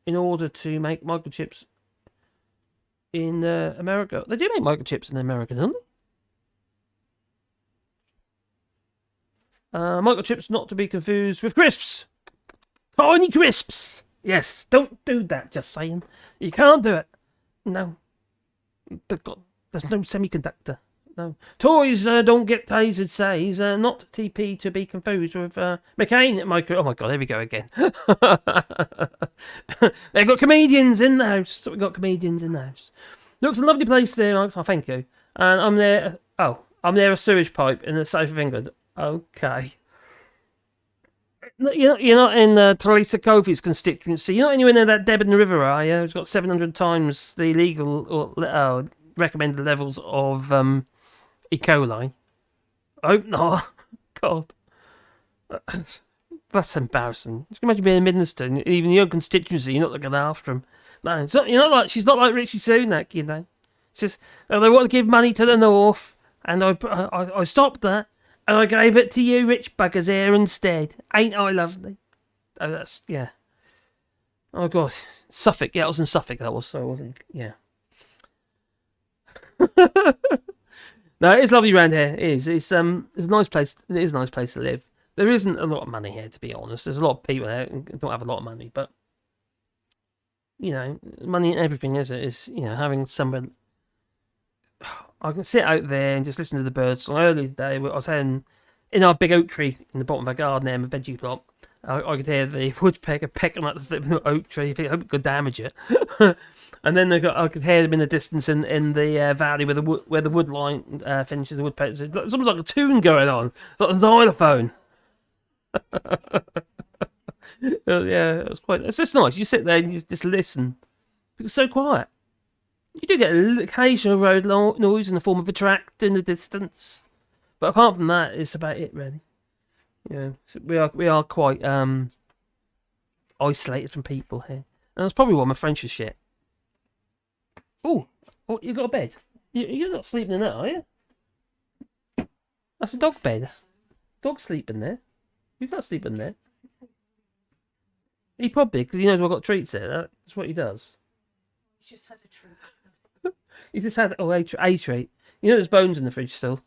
in order to make microchips in America? They do make microchips in America, don't they? Microchips not to be confused with crisps. Tiny crisps. Yes, don't do that, just saying. You can't do it. No. There's no semiconductor. No. Toys don't get tasered, says. Not TP to be confused with McCain micro... Oh my god, there we go again. They've got comedians in the house. We've got comedians in the house. Looks a lovely place there, Mark. Oh, thank you. And I'm there... I'm near a sewage pipe in the south of England. Okay. You're not in Teresa Coffey's constituency. You're not anywhere near that Debden River, are you? It's got 700 times the legal or recommended levels of E. coli. I hope not. God. That's embarrassing. You can imagine being a minister, and even your constituency, you're not looking after them. No, she's not like Richie Sunak, you know. It's just, they want to give money to the North, and I stopped that. And I gave it to you, rich buggers here instead. Ain't I lovely? Oh, that's, yeah. Oh, God. Suffolk. Yeah, it was in Suffolk, that was. So it wasn't, yeah. No, it is lovely around here. It is. It's a nice place. It is a nice place to live. There isn't a lot of money here, to be honest. There's a lot of people here who don't have a lot of money, but money and everything, is it? Is, having somewhere I can sit out there and just listen to the birds. So earlier today, I was in our big oak tree in the bottom of our garden there, my veggie plot. I could hear the woodpecker pecking at the flipping oak tree. I hope it could damage it. And then I could hear them in the distance in the valley where the wood line finishes the woodpecker. It's almost like a tune going on. It's like a xylophone. Yeah, it was quite. It's just nice. You sit there and you just listen. It's so quiet. You do get an occasional road noise in the form of a tractor in the distance, but apart from that, it's about it really. We are quite isolated from people here, and that's probably why my French is shit. Oh, you got a bed? You're not sleeping in that, are you? That's a dog bed. Dog sleeping there. You can't sleep in there. He probably, because he knows I've got treats there. That's what he does. He's just had a treat. He just had a treat. There's bones in the fridge still.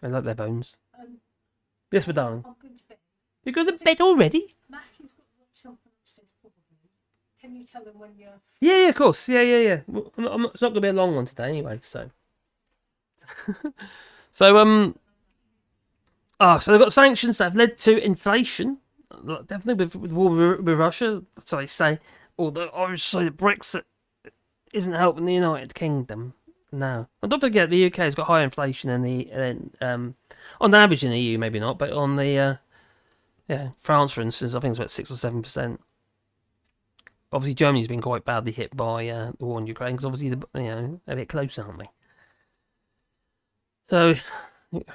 I like their bones. Yes, my darling. I'm going to bed. You're going to bed already? Matthew's got to watch something upstairs, probably. Can you tell him when you're... Yeah, of course. Yeah. Well, it's not going to be a long one today anyway, so... So they've got sanctions that have led to inflation. Definitely with war with Russia, that's what they say. Although, obviously, Brexit isn't helping the United Kingdom. No. And don't forget, the UK has got higher inflation than on average in the EU, maybe not, but on the, France, for instance, I think it's about 6 or 7%. Obviously, Germany's been quite badly hit by the war in Ukraine, because obviously, they're a bit close, aren't they? So,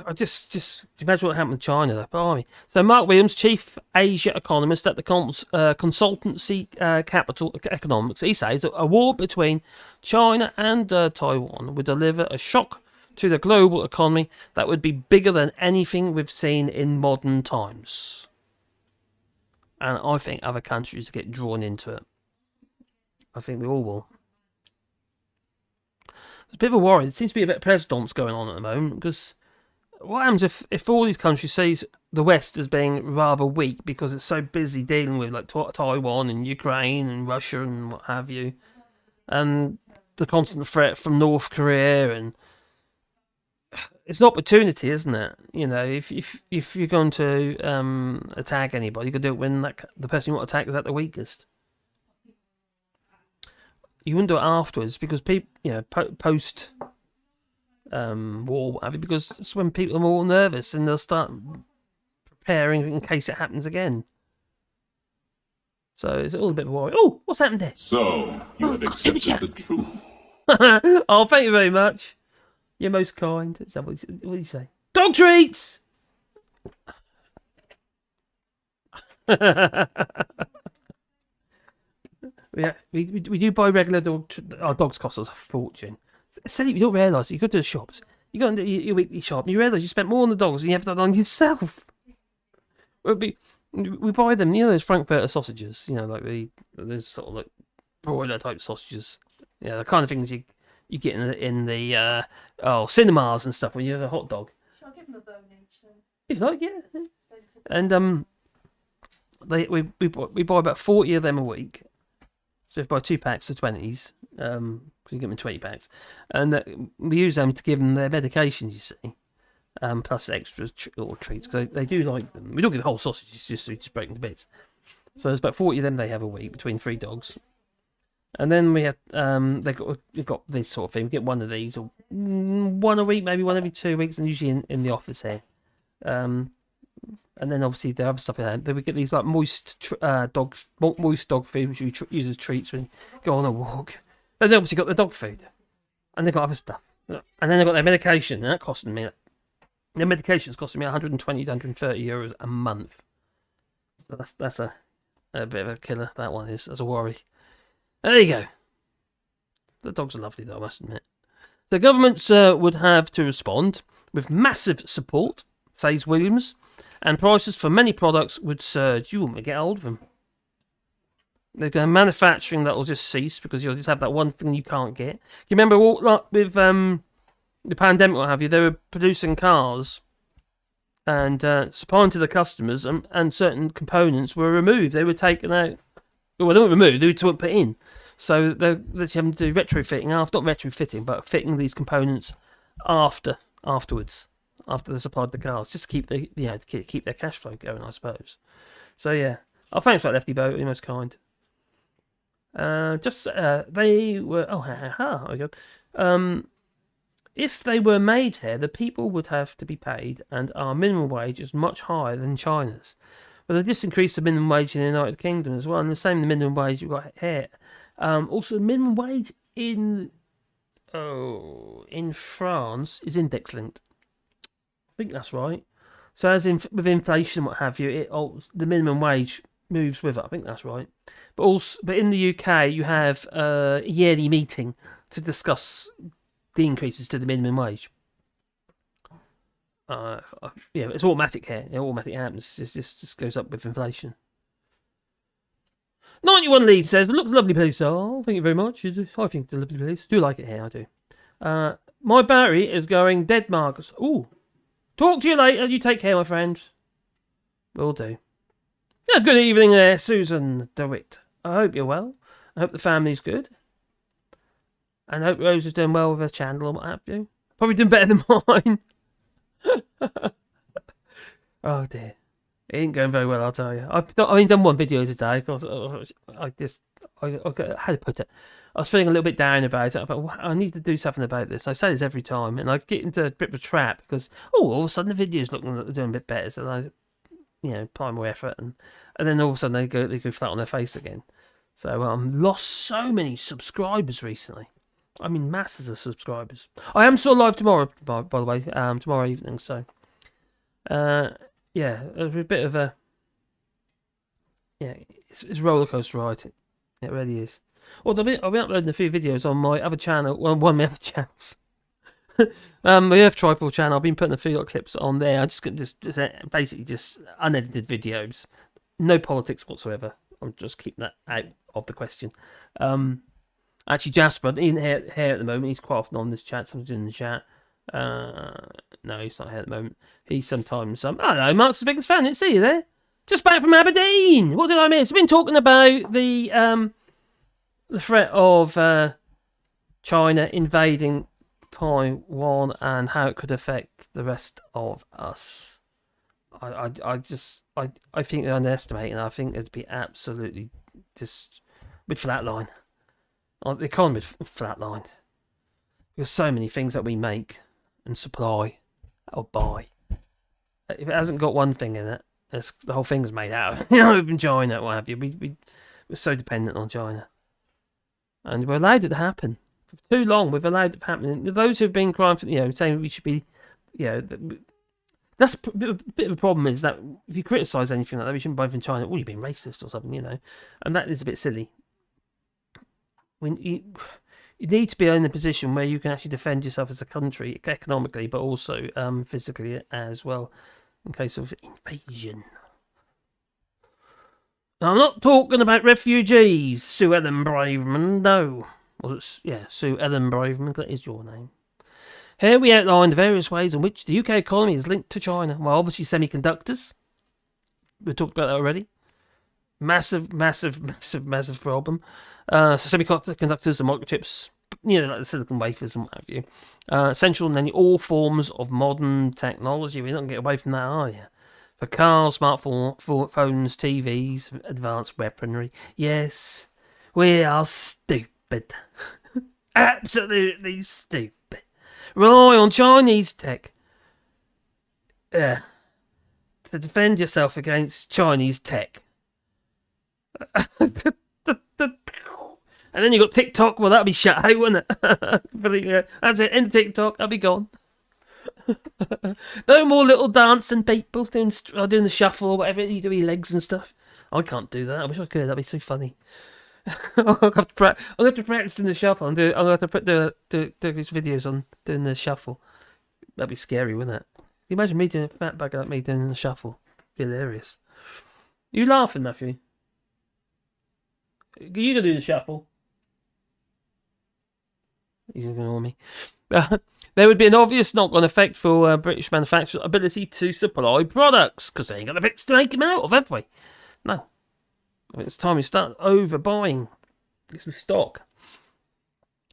I just imagine what happened with China, though. Blimey. So, Mark Williams, chief Asia economist at the consultancy Capital Economics, he says that a war between China and Taiwan would deliver a shock to the global economy that would be bigger than anything we've seen in modern times. And I think other countries get drawn into it. I think we all will. It's a bit of a worry. There seems to be a bit of presidents going on at the moment, because what happens if all these countries sees the West as being rather weak because it's so busy dealing with like Taiwan and Ukraine and Russia and what have you, and the constant threat from North Korea, and it's an opportunity, isn't it? If you're going to attack anybody, you can do it when the person you want to attack is at the weakest. You wouldn't do it afterwards, because people, post war, whatever, because it's when people are more nervous and they'll start preparing in case it happens again. So it's all a bit of a worry. Oh, what's happened there? So, you have accepted the truth. Oh, thank you very much. You're most kind. Is that what do you say? Dog treats! Yeah, we do buy regular our dogs cost us a fortune. Silly, you don't realise you go to the shops, you go into your weekly shop, and you realise you spent more on the dogs than you have done on yourself. We buy them, those Frankfurter sausages, like those sort of like broiler type sausages, the kind of things you get in the cinemas and stuff when you have a hot dog. Shall I give them a bone each then? If you like, yeah. And we buy about 40 of them a week. So if you buy 2 packs of 20s, because you get them in 20 packs, and we use them to give them their medications, you see, plus extras or treats, because they do like them. We don't give the whole sausages, just break them to bits. So there's about 40 of them they have a week between 3 dogs. And then we have we've got this sort of thing. We get one of these, or one a week, maybe one every 2 weeks, and usually in the office here. And then obviously the other stuff like that. Then we get these like moist dog food, which we use as treats when you go on a walk. Then they obviously got the dog food, and they've got other stuff. And then they've got their medication, and that costing me. Their medication's costing me 120 to 130 euros a month. So that's a bit of a killer. That one is, as a worry. There you go. The dogs are lovely, though, I must admit. The governments would have to respond with massive support, says Williams, and prices for many products would surge. You won't get hold of them. There's going to manufacturing that will just cease because you'll just have that one thing you can't get. You remember with the pandemic, what have you? They were producing cars and supplying to the customers, and certain components were removed. They were taken out Well, they weren't removed, they weren't put in. So they're having to do retrofitting after, not retrofitting, but fitting these components afterwards, after they supplied the cars, just to keep to keep their cash flow going, I suppose. So yeah. Oh, thanks for that, Lefty Boat, you're most kind. They were. Oh, there we go. If they were made here, the people would have to be paid, and our minimum wage is much higher than China's. But they just increased the minimum wage in the United Kingdom as well, and the same the minimum wage you've got here. Also, the minimum wage in France is index linked. I think that's right. So as with inflation and what have you, the minimum wage moves with it. I think that's right. But in the UK, you have a yearly meeting to discuss the increases to the minimum wage. It's automatic here. It automatically happens. It just goes up with inflation. 91 Lead says, it looks a lovely place. Oh, thank you very much. I think it's a lovely place. Do like it here, I do. My battery is going dead, Marcus. Ooh. Talk to you later. You take care, my friend. Will do. Yeah, good evening there, Susan DeWitt. I hope you're well. I hope the family's good. And I hope Rose is doing well with her channel and what have you. Probably doing better than mine. Oh dear. It ain't going very well, I'll tell you. I've only done one video today because how to put it? I was feeling a little bit down about it. I thought, I need to do something about this. I say this every time, and I get into a bit of a trap because all of a sudden the video's looking like they're doing a bit better, so I, apply more effort, and then all of a sudden they go flat on their face again. So lost so many subscribers recently. I mean, masses of subscribers. I am still live tomorrow, by the way, tomorrow evening. So, it's a bit of a it's a roller coaster ride. It really is. Well, I'll be uploading a few videos on my other channel, well, one of my other channels. My Earth Tripod channel. I've been putting a few little clips on there. I just basically just unedited videos, no politics whatsoever. I'll just keep that out of the question. Actually, Jasper, he's here at the moment. He's quite often on this chat. Someone's in the chat. No, he's not here at the moment. He's sometimes. Hello, Mark's the biggest fan. Didn't see you there. Just back from Aberdeen. What did I miss? I've been talking about the threat of China invading Taiwan and how it could affect the rest of us. I think they're underestimating. I think it'd be absolutely just with flatline. The economy flatlined. There's so many things that we make and supply or buy. If it hasn't got one thing in it, the whole thing's made out of. Even China, what have you. We're so dependent on China. And we're allowed it to happen. For too long, we've allowed it to happen. And those who've been crying for, saying we should be, that's a bit of a problem is that if you criticise anything like that, we shouldn't buy from China. You've been racist or something, And that is a bit silly. When you need to be in a position where you can actually defend yourself as a country economically, but also physically as well, in case of invasion. Now, I'm not talking about refugees, Sue Ellen Braverman. No, Sue Ellen Braverman. That is your name. Here we outline the various ways in which the UK economy is linked to China. Well, obviously semiconductors. We talked about that already. Massive problem. So semiconductors and microchips, like the silicon wafers and what have you. Essential in all forms of modern technology. We don't get away from that, are you? For cars, smartphones, TVs, advanced weaponry. Yes, we are stupid. Absolutely stupid. Rely on Chinese tech to defend yourself against Chinese tech. And then you got TikTok. Well, that'll be shut out, wouldn't it? But that's it. End TikTok. I'll be gone. No more little dancing people doing the shuffle or whatever you do with your legs and stuff. I can't do that. I wish I could. That'd be so funny. I'll have to practice doing the shuffle and I'll have to do these videos on doing the shuffle. That'd be scary, wouldn't it? Can you imagine me doing a fat bag like me doing the shuffle? It'd be hilarious. You laughing, Matthew? You gonna do the shuffle? You're gonna ignore me. There would be an obvious knock-on effect for British manufacturers' ability to supply products because they ain't got the bits to make them out of, have we? No. It's time we start overbuying. Get some stock.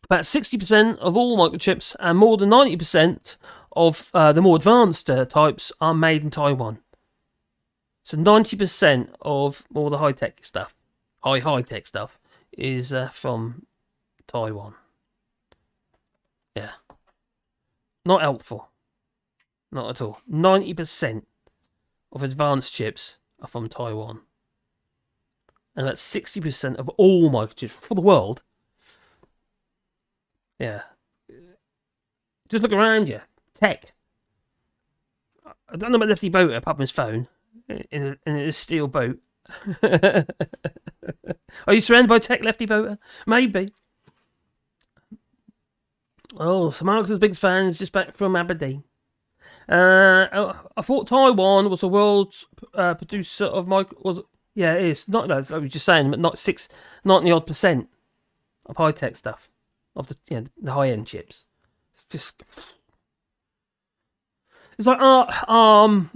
About 60% of all microchips and more than 90% of the more advanced types are made in Taiwan. So 90% of all the high-tech stuff, high-tech stuff, is from Taiwan. Yeah. Not helpful. Not at all. 90% of advanced chips are from Taiwan. And that's 60% of all microchips for the world. Yeah. Just look around you. Tech. I don't know about Lefty Boater apart from his phone. In a steel boat. Are you surrounded by tech, Lefty Boater? Maybe. Oh, so Mark's the biggest fan is just back from Aberdeen. I thought Taiwan was the world's producer of micro. Yeah, it is. Not that I was just saying, but not 90% of high tech stuff, of the high end chips. It's just. It's like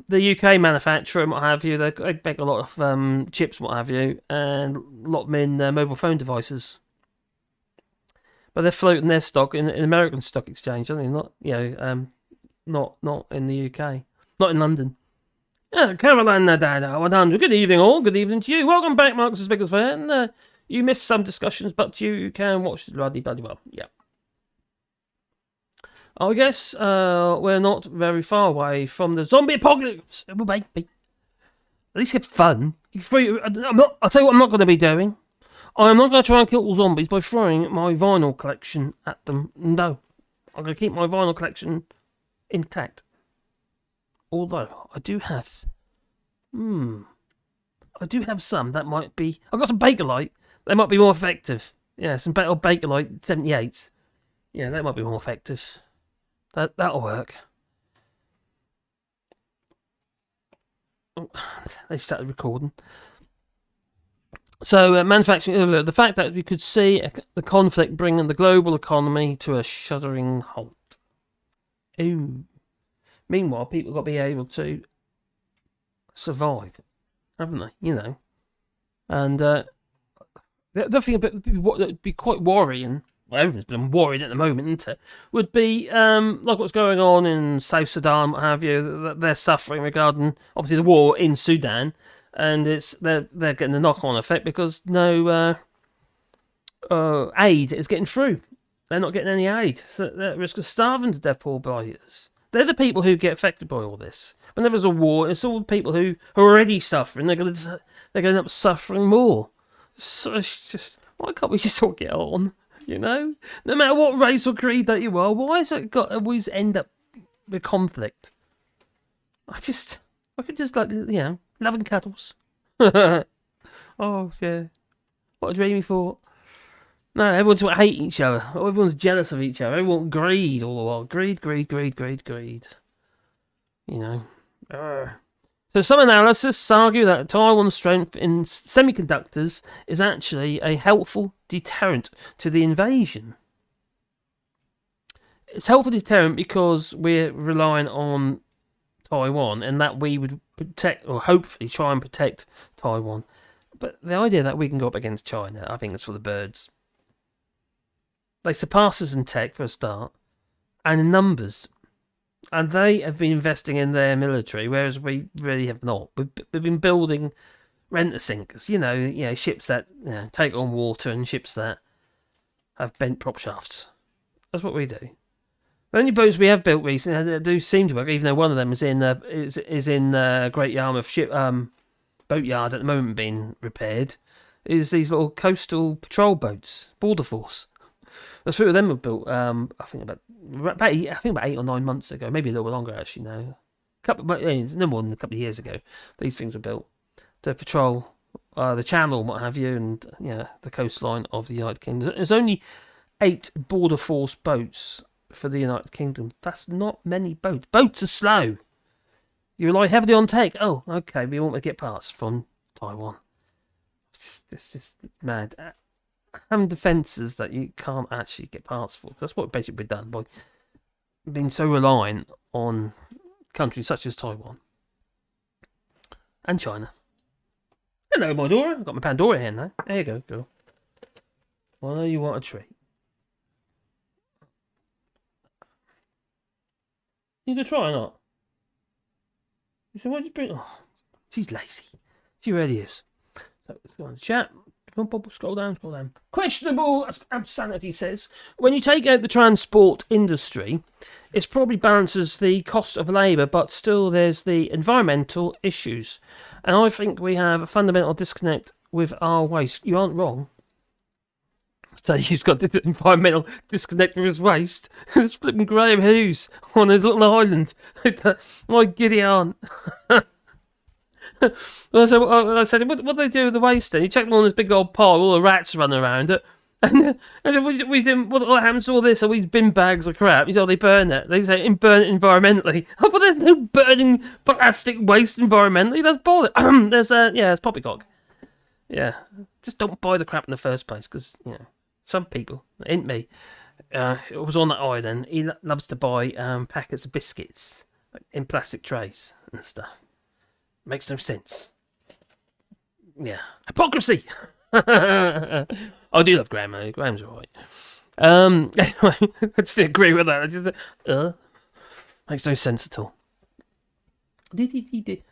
the UK manufacturer and what have you. They make a lot of chips, what have you, and a lot of them in mobile phone devices. But they're floating their stock in American stock exchange, aren't they? Not in the UK, not in London. Yeah, Caroline Nadada 100. Good evening, all. Good evening to you. Welcome back, Marcus Biggers fan. You missed some discussions, but you can watch it bloody well. Yeah. I guess we're not very far away from the zombie apocalypse. Oh, baby. At least have fun. I'll tell you what I'm not going to be doing. I am not going to try and kill all zombies by throwing my vinyl collection at them. No. I'm going to keep my vinyl collection intact. Although, I do have some that might be. I've got some Bakelite. They might be more effective. Yeah, some better Bakelite 78s. Yeah, that might be more effective. That'll work. Oh, they started recording. So, manufacturing. The fact that we could see the conflict bringing the global economy to a shuddering halt. Ooh. Meanwhile, people got to be able to survive, haven't they? You know. And the other thing that would be quite worrying, well, everyone's been worried at the moment, isn't it? Would be like what's going on in South Sudan, what have you. That they're suffering regarding obviously the war in Sudan, and they're getting the knock-on effect because no aid is getting through. They're not getting any aid, so they're at risk of starving to death, poor boys. They're the people who get affected by all this. Whenever there's a war, it's all the people who are already suffering. They're going to end up suffering more. So it's just, why can't we just all get on? You know, no matter what race or creed that you are, why has it got to always end up with conflict? I could just love and cuddles. Oh yeah, what a dreamy thought. No, everyone's hate each other. Everyone's jealous of each other. Everyone greed all the while. Greed. You know. So some analysts argue that Taiwan's strength in semiconductors is actually a helpful deterrent to the invasion. It's helpful deterrent because we're relying on Taiwan and that we would protect, or hopefully try and protect Taiwan. But the idea that we can go up against China, I think that's for the birds. They surpass us in tech for a start, and in numbers. And they have been investing in their military, whereas we really have not. We've been building rent-a-sinkers, ships that take on water and ships that have bent prop shafts. That's what we do. The only boats we have built recently that do seem to work, even though one of them is in Great Yarmouth ship boatyard at the moment being repaired, is these little coastal patrol boats, Border Force. The three of them were built, I think about 8 or 9 months ago, maybe a little longer actually now. No more than a couple of years ago. These things were built to patrol the channel, and what have you, and the coastline of the United Kingdom. There's only 8 Border Force boats for the United Kingdom. That's not many boats. Boats are slow. You rely heavily on tech. Oh, okay, we want to get parts from Taiwan. It's just mad. Having defences that you can't actually get parts for. That's what basically we've done by being so reliant on countries such as Taiwan and China Hello, my Dora. I've got my Pandora here now. There you go, girl. Well, you want a treat? You gonna try or not? So why did you bring? Oh, she's lazy. She really is. So let's go on chat. Scroll down, scroll down. Questionable sanity says, when you take out the transport industry, it probably balances the cost of labour, but still there's the environmental issues. And I think we have a fundamental disconnect with our waste. You aren't wrong. So he's got the environmental disconnect with his waste. It's flipping Graham Hughes on his little island. My giddy aunt. Well, I said, what do they do with the waste then? He checked on this big old pile, all the rats running around it. And I said, we didn't, what happens to all this? All these bin bags of crap? He said, they burn it. They say, burn it environmentally. Oh, but there's no burning plastic waste environmentally. That's bollocks. It's poppycock. Yeah. Just don't buy the crap in the first place, because, some people, ain't me, it was on that island. He loves to buy packets of biscuits in plastic trays and stuff. Makes no sense. Yeah. Hypocrisy! I do love Graham, though. Graham's alright. Anyway, I just agree with that. Makes no sense at all.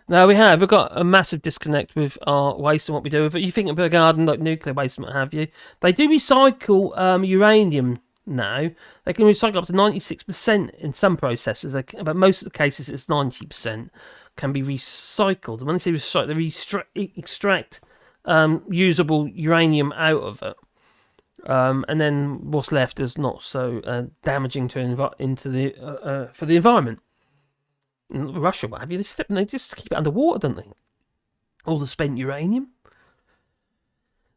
No, we've got a massive disconnect with our waste and what we do with it. You think of a garden like nuclear waste and what have you. They do recycle uranium now. They can recycle up to 96% in some processes, but most of the cases it's 90%. Can be recycled. And when they say recycle, they extract usable uranium out of it, and then what's left is not so damaging for the environment. In Russia, what have you? They just keep it underwater, don't they? All the spent uranium.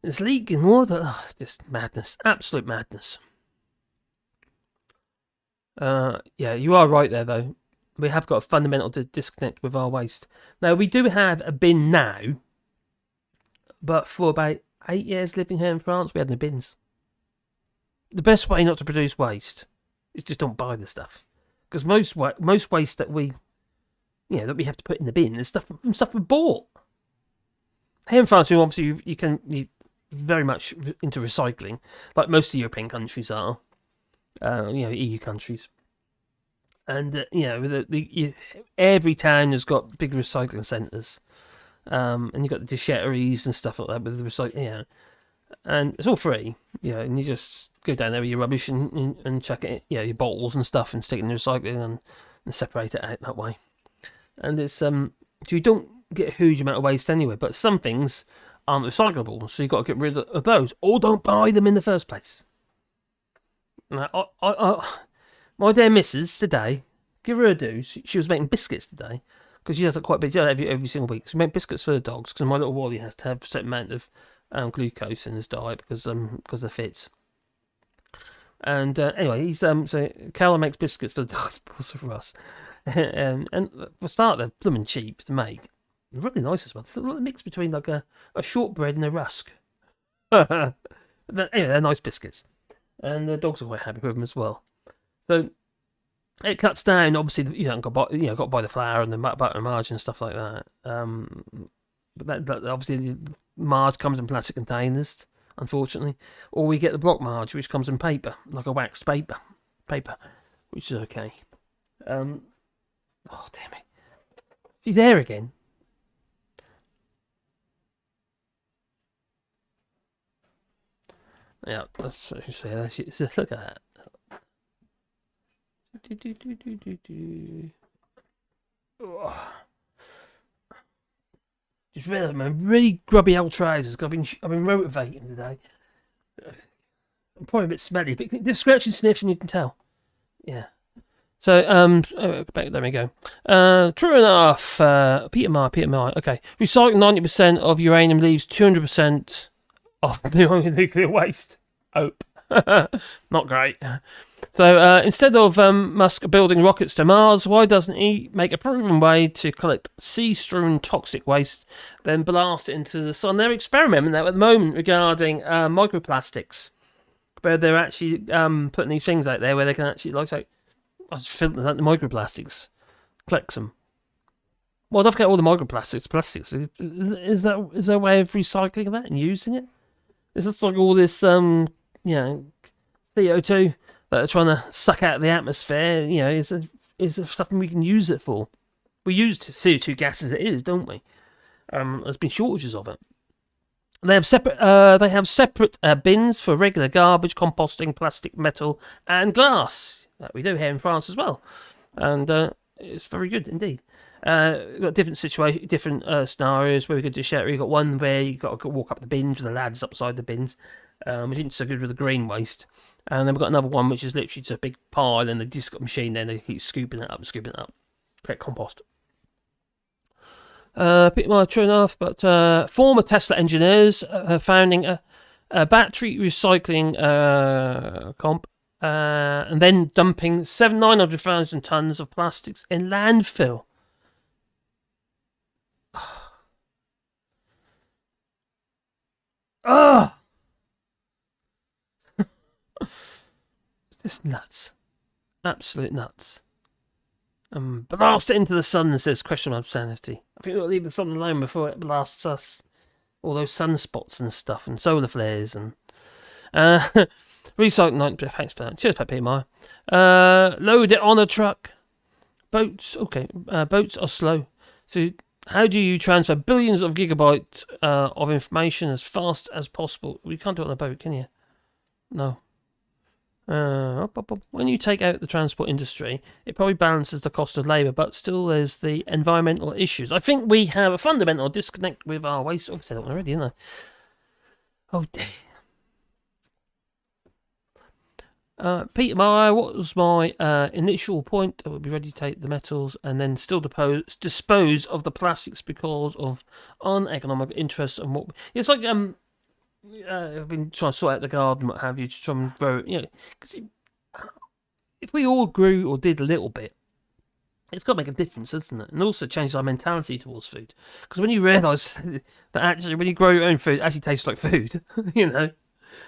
It's leaking water. Oh, just madness, absolute madness. Yeah, you are right there, though. We have got a fundamental disconnect with our waste. Now, we do have a bin now, but for about 8 years living here in France, we had no bins. The best way not to produce waste is just don't buy the stuff. Because most waste that we have to put in the bin is stuff we bought. Here in France, obviously, you're very much into recycling, like most of the European countries are, EU countries. And every town has got big recycling centres, and you've got the déchetteries and stuff like that with the recycling, and it's all free, and you just go down there with your rubbish and chuck it, your bottles and stuff, and stick it in the recycling and separate it out that way. And it's so you don't get a huge amount of waste anyway, but some things aren't recyclable, so you've got to get rid of those, or don't buy them in the first place. Now, my dear missus today, give her a do. She was making biscuits today because she does it quite a bit. She does it every single week. So we make biscuits for the dogs because my little Wally has to have a certain amount of glucose in his diet because of the fits. And anyway, he's so Carla makes biscuits for the dogs, also for us. And for start, they're blooming cheap to make. Really nice as well. It's a little mix between like a shortbread and a rusk. But anyway, they're nice biscuits, and the dogs are quite happy with them as well. So it cuts down. Obviously, got to buy the flour and the butter and margarine and stuff like that. But that obviously the marge comes in plastic containers, unfortunately, or we get the block marge, which comes in paper, like a waxed paper, which is okay. Oh damn it! She's there again. Yeah, let's say look at that. Just realised my really grubby old trousers. I've been motivating today. I'm probably a bit smelly, but there's scratch and sniff, and you can tell. Yeah. So there we go. True enough. PMI. Okay. Recycling 90% of uranium leaves 200% of nuclear waste. Hope. Not great. So instead of Musk building rockets to Mars, why doesn't he make a proven way to collect sea-strewn toxic waste, then blast it into the sun? They're experimenting now at the moment regarding microplastics, where they're actually putting these things out there where they can actually filter out the microplastics, collect them. Well, don't forget all the microplastics. Plastics. Is there a way of recycling that and using it? It's just like all this, CO2 that are trying to suck out of the atmosphere. Is something we can use it for? We use CO2 gas as it is, don't we? There's been shortages of it. They have separate bins for regular garbage, composting, plastic, metal, and glass. That we do here in France as well, and it's very good indeed. We've got different scenarios where we could do share. We've got one where you've got to walk up the bins with the lads upside the bins, which isn't so good with the green waste. And then we've got another one which is literally just a big pile, and they just got a machine there, and they keep scooping it up, create compost. Bit more true enough, but former Tesla engineers are founding a battery recycling comp, and then dumping 900,000 tons of plastics in landfill. Oh! It's just nuts. Absolute nuts. Blast it into the sun, says Question of Sanity. I think we'll leave the sun alone before it blasts us. All those sunspots and stuff, and solar flares, and recycling 90%. Thanks for that. Cheers, Pat Peter. Load it on a truck. Boats, okay. Boats are slow. So, how do you transfer billions of gigabytes of information as fast as possible? You can't do it on a boat, can you? No. When you take out the transport industry, it probably balances the cost of labour, but still there's the environmental issues. I think we have a fundamental disconnect with our waste. Oh, I said that one already, didn't I? Oh, dear. Peter Meyer, what was my initial point? I would be ready to take the metals and then still dispose of the plastics because of uneconomic interests and what. It's like I've been trying to sort out the garden, what have you, to try and grow. Because if we all grew or did a little bit, it's got to make a difference, doesn't it? And also change our mentality towards food. Because when you realise that actually, when you grow your own food, it actually tastes like food,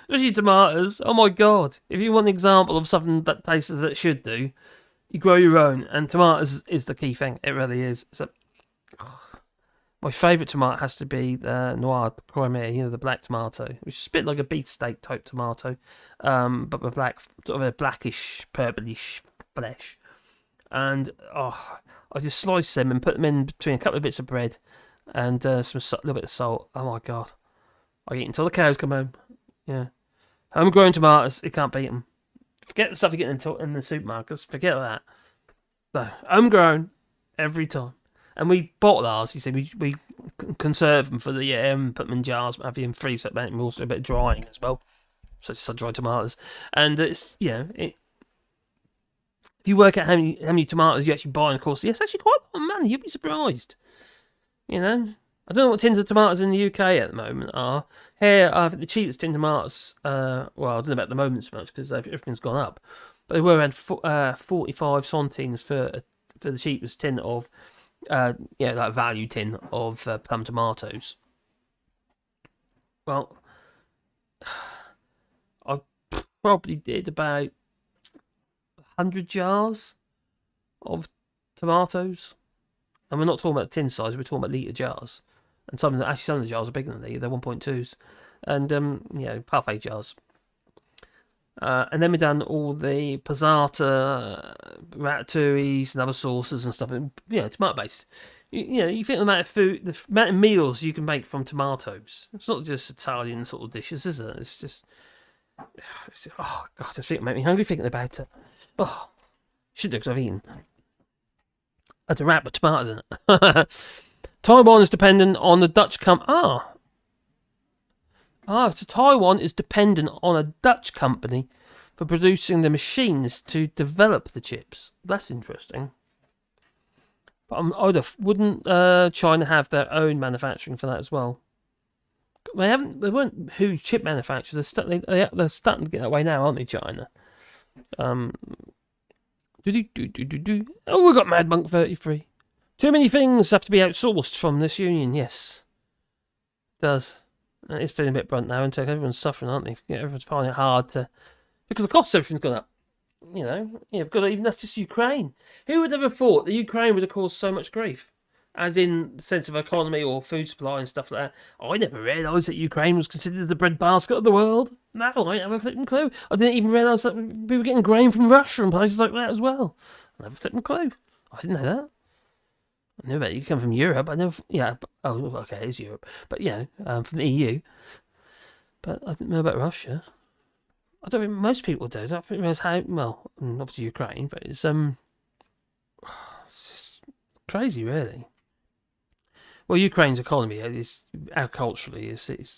Especially tomatoes. Oh my god! If you want an example of something that tastes as it should do, you grow your own, and tomatoes is the key thing. It really is. So, my favourite tomato has to be the Noir Crimea, the black tomato, which is a bit like a beefsteak type tomato, but with sort of a blackish, purplish flesh. And I just slice them and put them in between a couple of bits of bread and a little bit of salt. Oh my god! I eat until the cows come home. Yeah, homegrown tomatoes, you can't beat them. Forget the stuff you get in the supermarkets. Forget that. No, homegrown every time. And we bottle ours. You see, we conserve them for the year and put them in jars, have you in freeze up, and also a bit of drying as well, such as sun-dried tomatoes. And it's if you work out how many tomatoes you actually buy, and of course, yes, actually quite a lot, man. You'd be surprised. I don't know what tins of tomatoes in the UK at the moment are. Here, I think the cheapest tin tomatoes, well, I don't know about the moment so much because everything's gone up, but they were around 45 centimes for the cheapest tin of, that value tin of plum tomatoes. Well, I probably did about 100 jars of tomatoes. And we're not talking about tin size, we're talking about litre jars. And some of the jars are bigger than litre, they're 1.2s. And, parfait jars. And then we've done all the passata, ratatouilles and other sauces and stuff. Tomato based. You think the amount of food, the amount of meals you can make from tomatoes. It's not just Italian sort of dishes, is it? It's just, oh god, I think it make me hungry thinking about it. Oh, should do because I've eaten. I had to wrap with tomatoes in it. Taiwan is dependent on the Dutch so Taiwan is dependent on a Dutch company for producing the machines to develop the chips. That's interesting. But wouldn't China have their own manufacturing for that as well? They weren't huge chip manufacturers. They're starting to get that way now, aren't they, China? Oh, we've got Mad Monk 33. Too many things have to be outsourced from this union. Yes, it does. It's feeling a bit blunt now, and everyone's suffering, aren't they? Everyone's finding it hard to, because the cost of everything's gone up. We've got even that's just Ukraine. Who would have ever thought that Ukraine would have caused so much grief? as in the sense of economy or food supply and stuff like that. I never realised that Ukraine was considered the breadbasket of the world. No, I didn't have a flipping clue. I didn't even realise that we were getting grain from Russia and places like that as well. I never flipping clue. I didn't know that. I knew that you come from Europe. I never, okay, it's Europe, but from the EU. But I didn't know about Russia. I don't think most people do. I don't think realise how well. Obviously Ukraine, but it's just crazy, really. Well, Ukraine's economy is agriculturally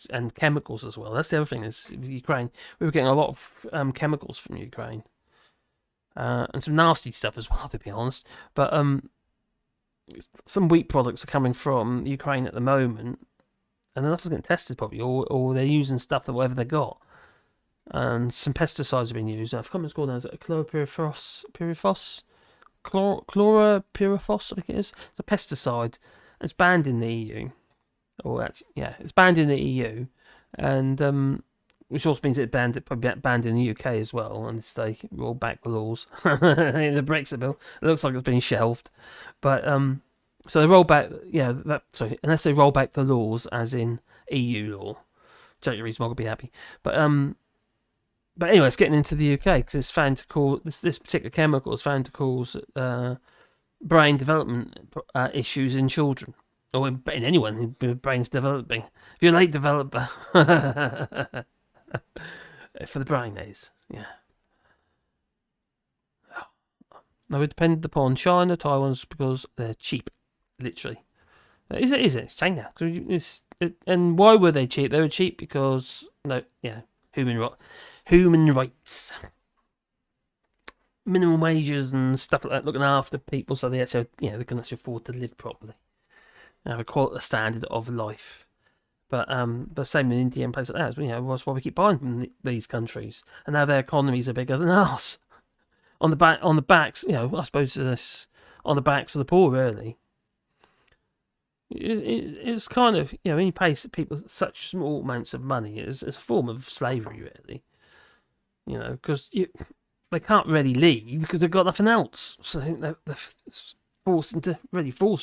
and chemicals as well. That's the other thing. Is Ukraine. We were getting a lot of chemicals from Ukraine, and some nasty stuff as well, to be honest. But some wheat products are coming from Ukraine at the moment, and enough is getting tested probably, or they're using stuff that whatever they got. And some pesticides have been used. I forgot what it's called now. Is it chlorpyrifos? Chlorpyrifos, I think it is. It's a pesticide. It's banned in the EU. It's banned in the EU, and which also means it's probably banned in the UK as well. And they roll back the laws in the Brexit bill. It looks like it's been shelved, but so they roll back. Unless they roll back the laws, as in EU law, which is the reason why I'll be happy. But anyway, it's getting into the UK because it's found to cause this particular chemical is found to cause brain development issues in children or in anyone whose brain's developing. If you're a late developer, for the brain, that is, yeah. Now we depended upon China, Taiwan because they're cheap, literally. Is it? It's China. And why were they cheap? They were cheap because human rights, minimum wages and stuff like that, looking after people so they actually, they can actually afford to live properly, have a standard of life. But same in India and places like that. That's why we keep buying from these countries, and now their economies are bigger than ours. On the backs, I suppose on the backs of the poor, really. It's kind of, when you pay people such small amounts of money, it's a form of slavery, really. Because they can't really leave because they've got nothing else. So I think they're forced,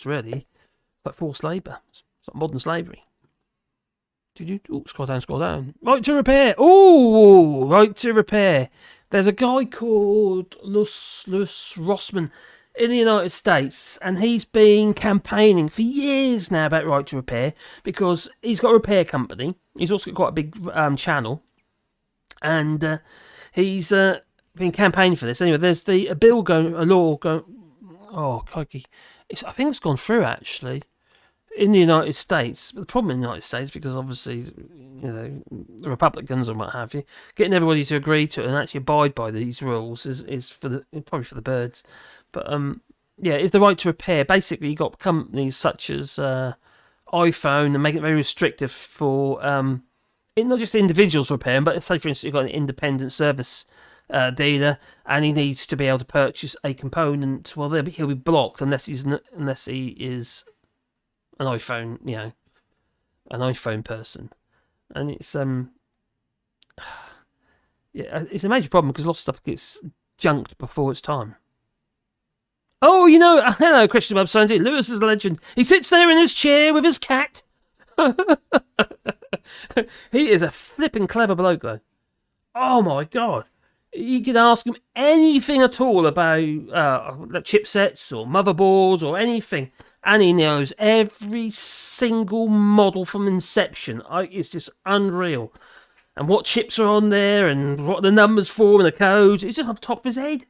really. It's like forced labour. It's like modern slavery. Scroll down. Right to repair. Oh, right to repair. There's a guy called Lus Rossman in the United States, and he's been campaigning for years now about right to repair because he's got a repair company. He's also got quite a big channel, and he's been campaigning for this. Anyway, there's a law going. Oh, crikey! I think it's gone through actually in the United States. But the problem in the United States, because obviously, the Republicans and what have you, getting everybody to agree to it and actually abide by these rules is probably for the birds. But it's the right to repair. Basically, you got companies such as iPhone and make it very restrictive for not just individuals repairing, but say for instance you've got an independent service dealer and he needs to be able to purchase a component. Well, he'll be blocked unless he is an iPhone, an iPhone person, and it's it's a major problem because lots of stuff gets junked before its time. Oh, hello, Christian Web Science. Lewis is a legend. He sits there in his chair with his cat. He is a flipping clever bloke, though. Oh my God. You could ask him anything at all about chipsets or motherboards or anything, and he knows every single model from inception. It's just unreal. And what chips are on there and what the numbers for and the codes. It's just on the top of his head.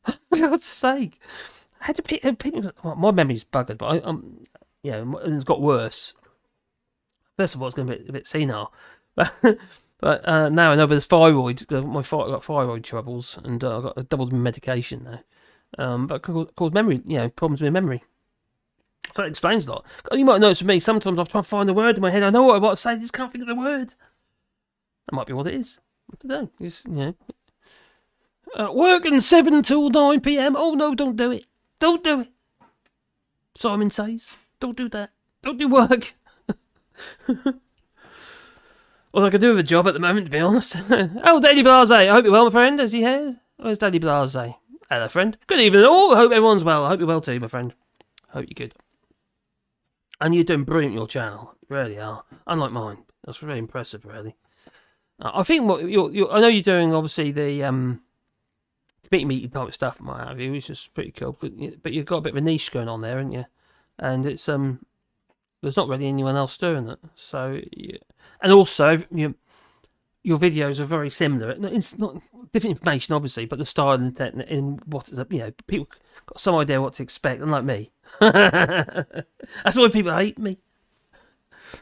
For God's sake. How do people... Well, my memory's buggered, but it's got worse. First of all, it's going to be a bit senile. But now I know there's thyroid. I got thyroid troubles, and I've got doubled medication now. But it caused memory, problems with memory. So it explains a lot. You might notice with me, sometimes I try to find a word in my head. I know what I want to say, I just can't think of the word. That might be what it is. I don't know. Just, working 7 till 9 p.m. Oh no, don't do it. Don't do it. Simon says, don't do that. Don't do work. Well, I could do with a job at the moment, to be honest. Oh, Daddy Blase. I hope you're well, my friend. Is he here? Where's Daddy Blase? Hello, friend. Good evening, all. I hope everyone's well. I hope you're well too, my friend. I hope you're good. And you're doing brilliant, your channel. You really are. Unlike mine. That's really impressive, really. I think what I know you're doing, obviously, the committee meeting type stuff, and what have you, which is pretty cool. But you've got a bit of a niche going on there, haven't you? And it's there's not really anyone else doing it. So, and also, your videos are very similar. It's not different information, obviously, but the style and what is up. People got some idea what to expect, unlike me. That's why people hate me.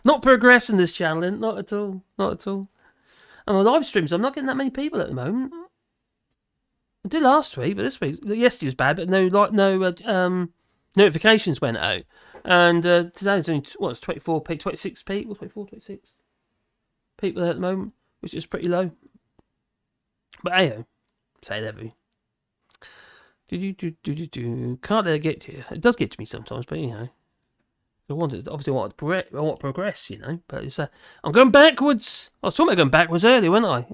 Not progressing this channel, not at all, not at all. And my live streams, I'm not getting that many people at the moment. I did last week, but this week, yesterday was bad, but no notifications went out. And today's only, it's 24 people, 26 people, 24, 26 people there at the moment, which is pretty low. But hey, say that. Can't let it get to you. It does get to me sometimes, but I want to progress, But it's I'm going backwards. I was talking about going backwards earlier, wasn't I?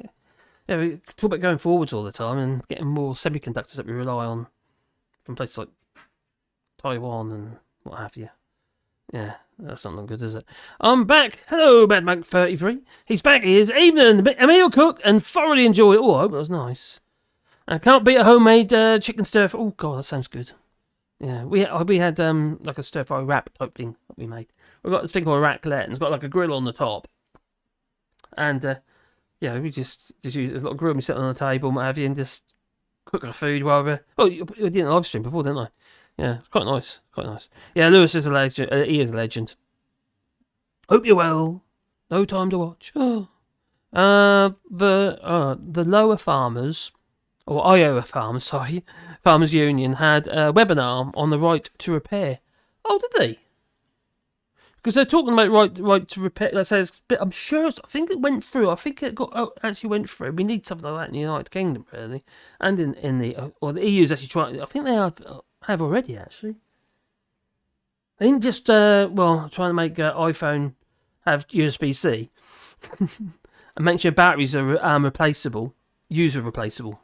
Yeah, we talk about going forwards all the time and getting more semiconductors that we rely on from places like Taiwan and what have you. Yeah, that's not good, is it? I'm back. Hello, Badman33. He's back. He is evening. A meal cooked and thoroughly enjoyed. Oh, I hope it was nice. I can't beat a homemade chicken stir fry. Oh God, that sounds good. Yeah, we had like a stir fry wrap type thing that we made. We've got this thing called a raclette, and it's got like a grill on the top. And we just use a little grill. We sit on the table, and what have you, and just cook our food while we're. Oh, you did a live stream before, didn't I? Yeah, it's quite nice. Quite nice. Yeah, Lewis is a legend. He is a legend. Hope you're well. No time to watch. The lower farmers. Or Iowa Farmers, Farmers Union had a webinar on the right to repair. Oh, did they? Because they're talking about right to repair. That says, I'm sure. I think it went through. I think it actually went through. We need something like that in the United Kingdom, really, and in the the EU's actually trying. I think they have already actually. They didn't just trying to make iPhone have USB-C and make sure batteries are replaceable, user replaceable.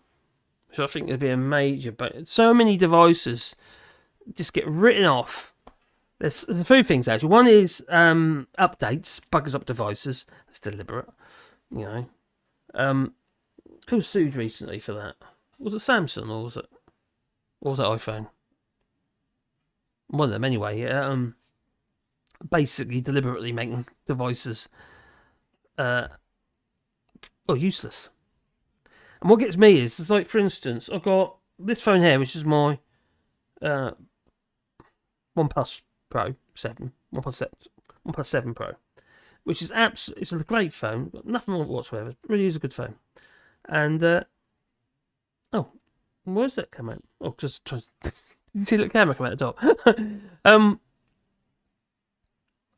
So I think it'd be a major, but so many devices just get written off. There's a few things actually. One is updates, buggers up devices. That's deliberate, Who was sued recently for that? Was it Samsung or was it iPhone? One of them anyway. Basically, deliberately making devices useless. And what gets me is, it's like, for instance, I've got this phone here, which is my OnePlus Pro 7, OnePlus 7 Pro, which is it's a great phone, got nothing wrong whatsoever. It really is a good phone. And where's that come out? Oh, just try. You see the camera come out the top.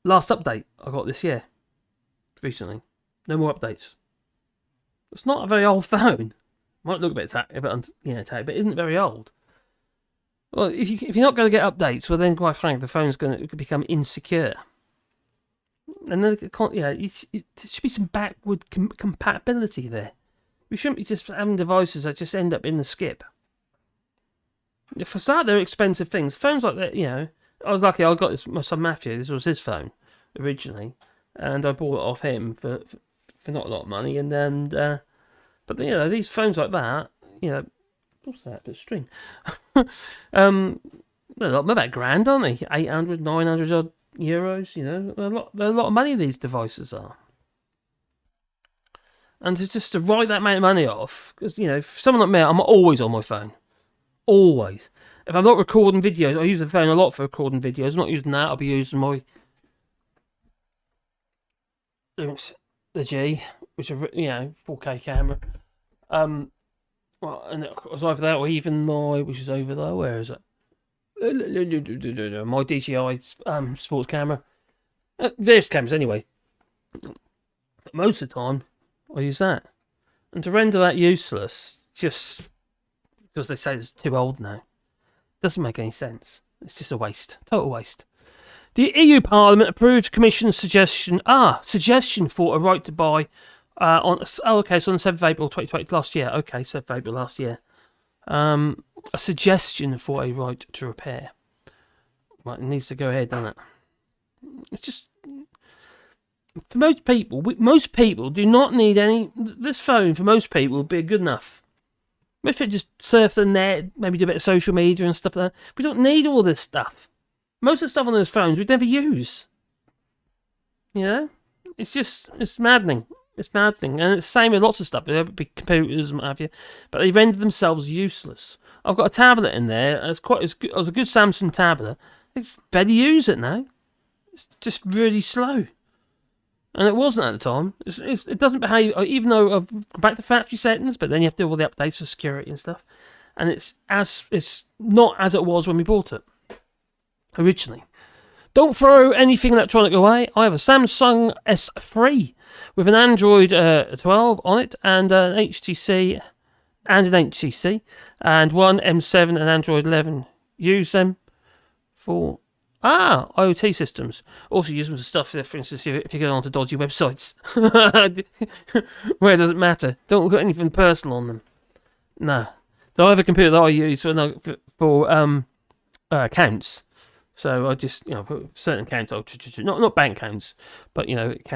Last update I got this year, recently. No more updates. It's not a very old phone. Might look a bit tacky, but isn't very old. Well, if you're not going to get updates, well then, quite frankly, the phone's going to become insecure. And then there should be some backward compatibility there. We shouldn't be just having devices that just end up in the skip. For start, they're expensive things. Phones like that, I was lucky. I got this. My son Matthew. This was his phone originally, and I bought it off him for not a lot of money. And then, but these phones like that, what's that? Bit of string. They're about grand, aren't they? 800, 900 odd euros. They're a lot of money. These devices are. And to write that amount of money off, because for someone like me, I'm always on my phone. Always. If I'm not recording videos, I use the phone a lot for recording videos. I'm not using that. I'll be using my the G, which is 4K camera. And it was either that or even my, which is over there. Where is it? My DJI sports camera. Various cameras anyway. But most of the time, I use that. And to render that useless, just because they say it's too old now, doesn't make any sense. It's just a waste. Total waste. The EU Parliament approved Commission's suggestion for a right to buy so on the 7th of April 2020 last year. Okay, 7th of April last year. A suggestion for a right to repair. Right, it needs to go ahead, doesn't it? It's just for most people do not need any. This phone for most people would be good enough. Most people just surf the net, maybe do a bit of social media and stuff like that. We don't need all this stuff. Most of the stuff on those phones we'd never use. You know? It's maddening. It's maddening. And it's the same with lots of stuff. They're big computers and what have you. But they render themselves useless. I've got a tablet in there. It's a good Samsung tablet. I barely use it now. It's just really slow. And it wasn't at the time. It doesn't behave, even though I've gone back to factory settings, but then you have to do all the updates for security and stuff. And it's not as it was when we bought it originally. Don't throw anything electronic away. I have a Samsung S3 with an Android 12 on it and an HTC and one M7 and Android 11. Use them for IoT systems. Also use them for stuff, for instance, if you go onto dodgy websites. Where it doesn't matter. Don't put anything personal on them. No. So I have a computer that I use for accounts. So I just, put certain accounts, not bank accounts, but, like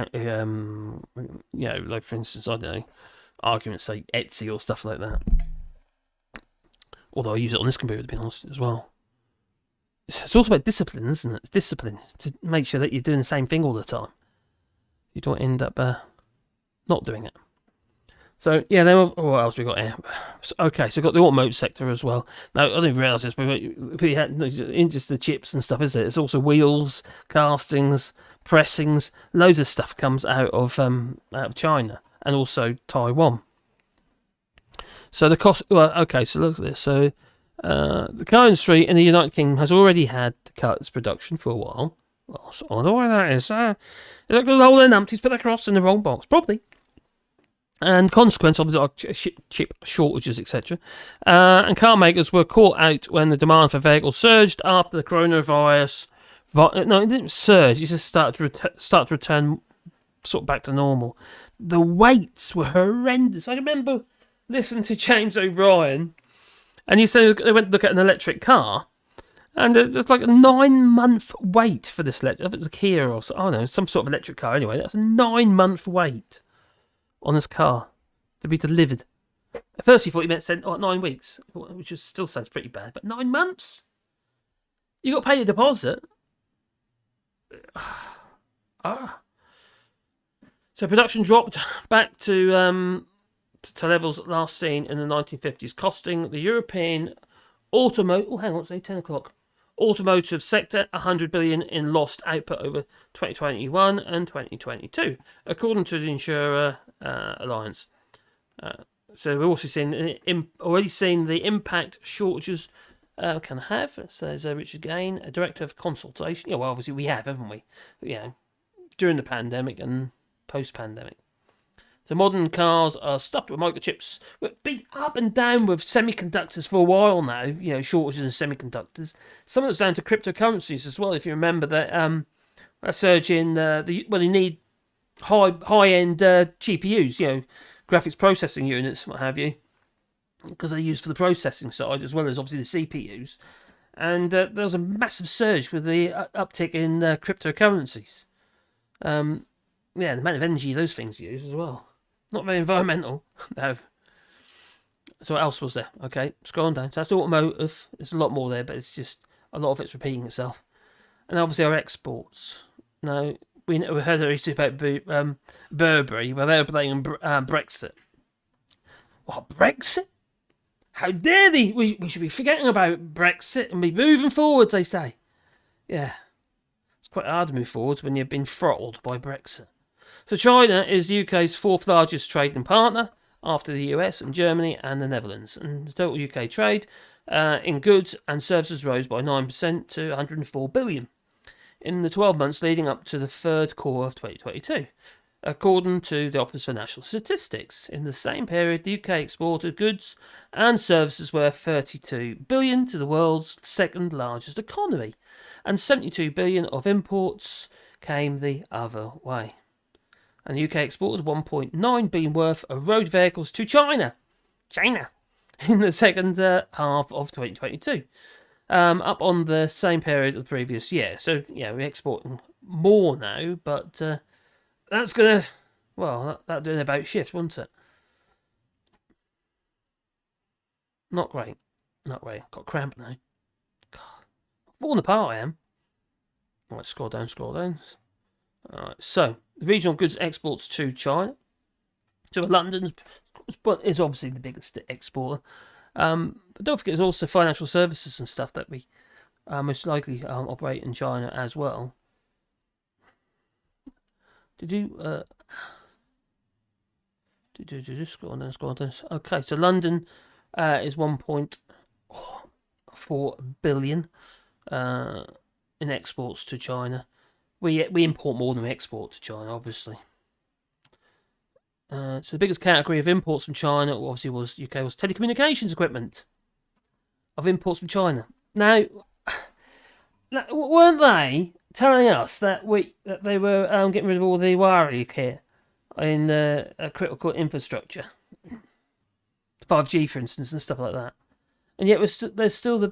for instance, I don't know, argument's sake, Etsy or stuff like that. Although I use it on this computer, to be honest, as well. It's also about discipline, isn't it? It's discipline to make sure that you're doing the same thing all the time. You don't end up not doing it. So, yeah, then what else we got here? Okay, so we've got the automotive sector as well. Now, I didn't realise this, but we had just the chips and stuff, is it? It's also wheels, castings, pressings. Loads of stuff comes out of China and also Taiwan. So the cost... Well, okay, so look at this. So the car industry in the United Kingdom has already had to cut its production for a while. Well, so I don't know why that is. Is that because all their numpties put their cross in the wrong box? Probably. And consequence of the chip shortages, etc. And car makers were caught out when the demand for vehicles surged after the coronavirus. No, it didn't surge. It just started to return sort of back to normal. The waits were horrendous. I remember listening to James O'Brien, and he said they went to look at an electric car, and there's like a 9-month wait for this. If it's a Kia or I don't know, some sort of electric car anyway. That's a 9-month wait on this car to be delivered. At first he thought he meant 9 weeks, which still sounds pretty bad, but 9 months? You got to pay a deposit. So production dropped back to levels last seen in the 1950s, costing the European automotive 10 o'clock automotive sector 100 billion in lost output over 2021 and 2022, according to the Insurer Alliance. So we're also already seen the impact shortages can have, says Richard Gain, a director of consultation. Yeah, well, obviously we have, haven't we? During the pandemic and post-pandemic. So modern cars are stuffed with microchips. We've been up and down with semiconductors for a while now. Shortages in semiconductors. Some of it's down to cryptocurrencies as well. If you remember that a surge in they need high-end GPUs, graphics processing units, what have you, because they're used for the processing side as well as obviously the CPUs. And there was a massive surge with the uptick in cryptocurrencies. The amount of energy those things use as well. Not very environmental, no. So what else was there? Okay, scrolling down. So that's automotive. There's a lot more there, but it's just a lot of it's repeating itself. And obviously our exports. Now, we heard recently about Burberry, where they were playing Brexit. What, Brexit? How dare they? We should be forgetting about Brexit and be moving forwards, they say. Yeah. It's quite hard to move forwards when you've been throttled by Brexit. So China is the UK's 4th largest trading partner after the US and Germany and the Netherlands. And the total UK trade in goods and services rose by 9% to 104 billion in the 12 months leading up to the third quarter of 2022. According to the Office for National Statistics, in the same period, the UK exported goods and services worth 32 billion to the world's 2nd largest economy, and 72 billion of imports came the other way. And the UK exported 1.9 billion worth of road vehicles to China in the second half of 2022, up on the same period of the previous year. So, we're exporting more now, but that's going to, well, that'll do an about shift, won't it? Not great. Not great. Got cramp now. God. Falling apart, I am. Alright, scroll down. Alright, so, the regional goods exports to China. So London's is obviously the biggest exporter. But don't forget, there's also financial services and stuff that we most likely operate in China as well. Scroll down. Okay, so London is 1.4 billion in exports to China. We import more than we export to China, obviously. So the biggest category of imports from China, obviously, was telecommunications equipment of imports from China. Now, weren't they telling us that they were getting rid of all the wiring kit in the critical infrastructure, 5G, for instance, and stuff like that? And yet they're still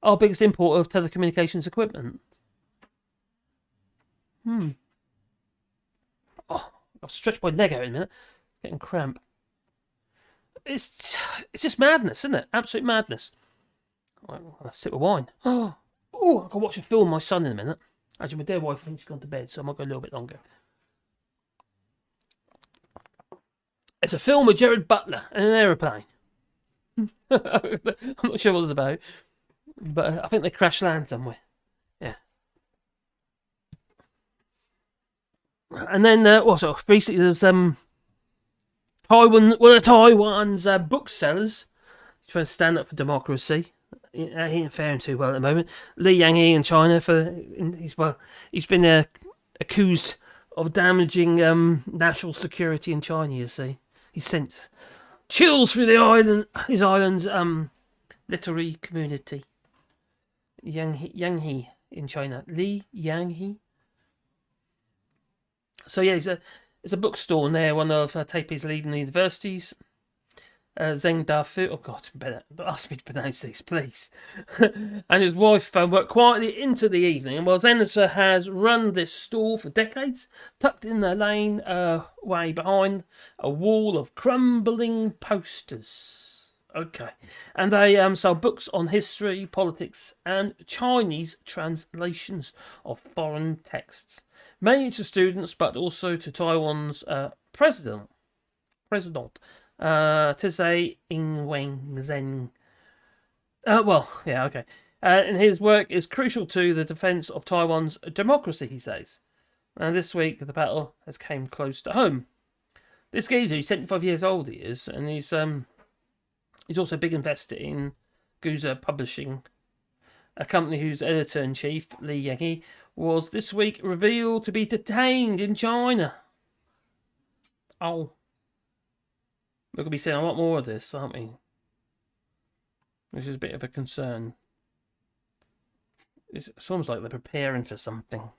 our biggest importer of telecommunications equipment. Oh, I'll stretch my leg out in a minute. Getting cramp. It's just madness, isn't it? Absolute madness. I'll sip of wine. Oh, I can watch a film with my son in a minute. Actually, my dear wife, I think she's gone to bed, so I might go a little bit longer. It's a film with Gerard Butler in an aeroplane. I'm not sure what it's about, but I think they crash land somewhere. Yeah. And then, recently there's one of Taiwan's booksellers trying to stand up for democracy. He ain't faring too well at the moment. Li Yanghe in China he's been accused of damaging national security in China. You see, he sent chills through his island's literary community. Yanghe in China, Li Yanghe. So yeah, it's a bookstore near one of Taipei's leading universities. Zhengdafu, oh God, better ask me to pronounce these, please. And his wife worked quietly into the evening. And while Zenser has run this store for decades, tucked in the lane way behind a wall of crumbling posters. Okay. And they sell books on history, politics, and Chinese translations of foreign texts. Mainly to students, but also to Taiwan's president, Tsai Ing-wen. And his work is crucial to the defence of Taiwan's democracy, he says. And this week, the battle has came close to home. This geezer, he's 75 years old, he is, and he's also a big investor in Guza Publishing, a company whose editor-in-chief, Li Yanghe, was this week revealed to be detained in China. Oh. We're going to be seeing a lot more of this, aren't we? Which is a bit of a concern. It's almost like they're preparing for something.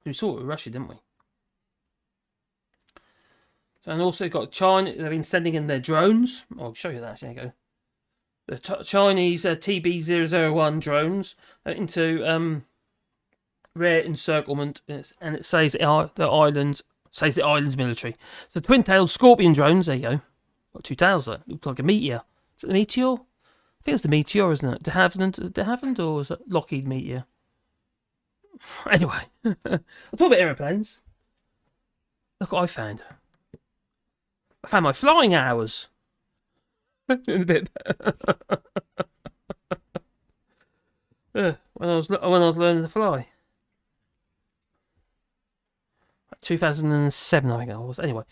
We saw it with Russia, didn't we? So, and also got China, they've been sending in their drones. I'll show you that, there you go. The Chinese TB001 drones into rare encirclement, and it says the island's military. So the twin-tailed Scorpion drones, there you go. Got two tails there. Looks like a meteor. Is it the Meteor? I think it's the Meteor, isn't it? De Havilland, or is it Lockheed Meteor? Anyway, I'll talk about aeroplanes. Look what I found. I found my flying hours. In a bit. When I was learning to fly. 2007, I think it was. Anyway,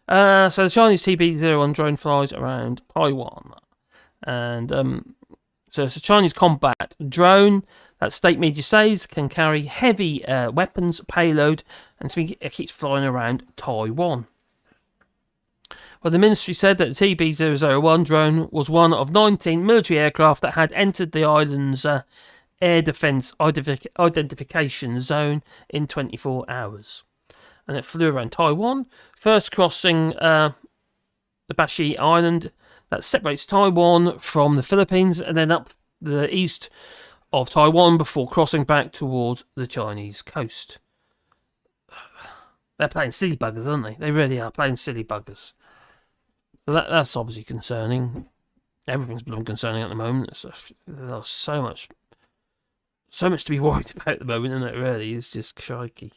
so the Chinese TB-01 drone flies around Taiwan, and so it's a Chinese combat drone that state media says can carry heavy weapons payload, and so it keeps flying around Taiwan. Well, the ministry said that the TB-001 drone was one of 19 military aircraft that had entered the island's air defence identification zone in 24 hours. And it flew around Taiwan, first crossing the Bashi Island that separates Taiwan from the Philippines, and then up the east of Taiwan before crossing back towards the Chinese coast. They're playing silly buggers, aren't they? They really are playing silly buggers. So that's obviously concerning. Everything's been concerning at the moment. There's so much to be worried about at the moment, and it really is just crikey.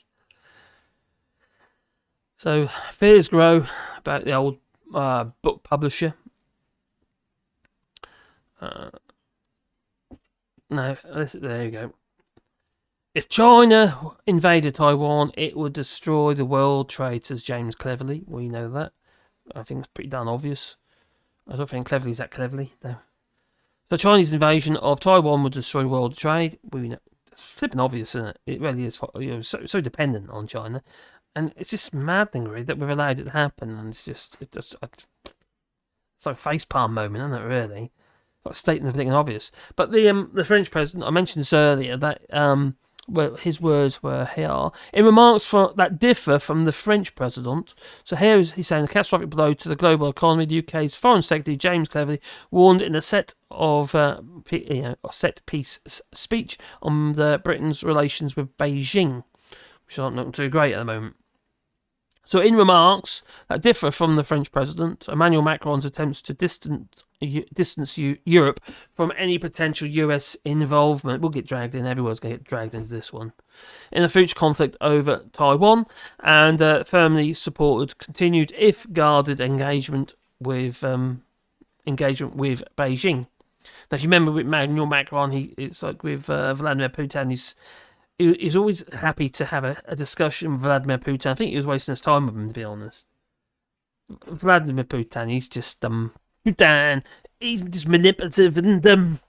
So fears grow about the old book publisher. No, there you go. If China invaded Taiwan, it would destroy the world trade, says James Cleverly. We know that. I think it's pretty darn obvious. I don't think Cleverly's that cleverly, though. The Chinese invasion of Taiwan would destroy world trade. We know. It's flipping obvious, isn't it? It really is. So dependent on China. And it's just maddening, really, that we've allowed it to happen. And it's like a facepalm moment, isn't it, really? It's like stating the thing obvious. But the French president, I mentioned this earlier, that well, his words were here in remarks that differ from the French president. So here he's saying a catastrophic blow to the global economy. The UK's Foreign Secretary James Cleverly warned in a set piece speech on Britain's relations with Beijing, which aren't looking too great at the moment. So in remarks that differ from the French president, Emmanuel Macron's attempts to distance Europe from any potential US involvement will get dragged in. Everyone's going to get dragged into this one. In a future conflict over Taiwan, and firmly supported continued, if guarded, engagement with Beijing. Now, if you remember with Emmanuel Macron, it's like with Vladimir Putin, he's always happy to have a discussion with Vladimir Putin. I think he was wasting his time with him, to be honest. Vladimir Putin, he's just Putin, he's just manipulative and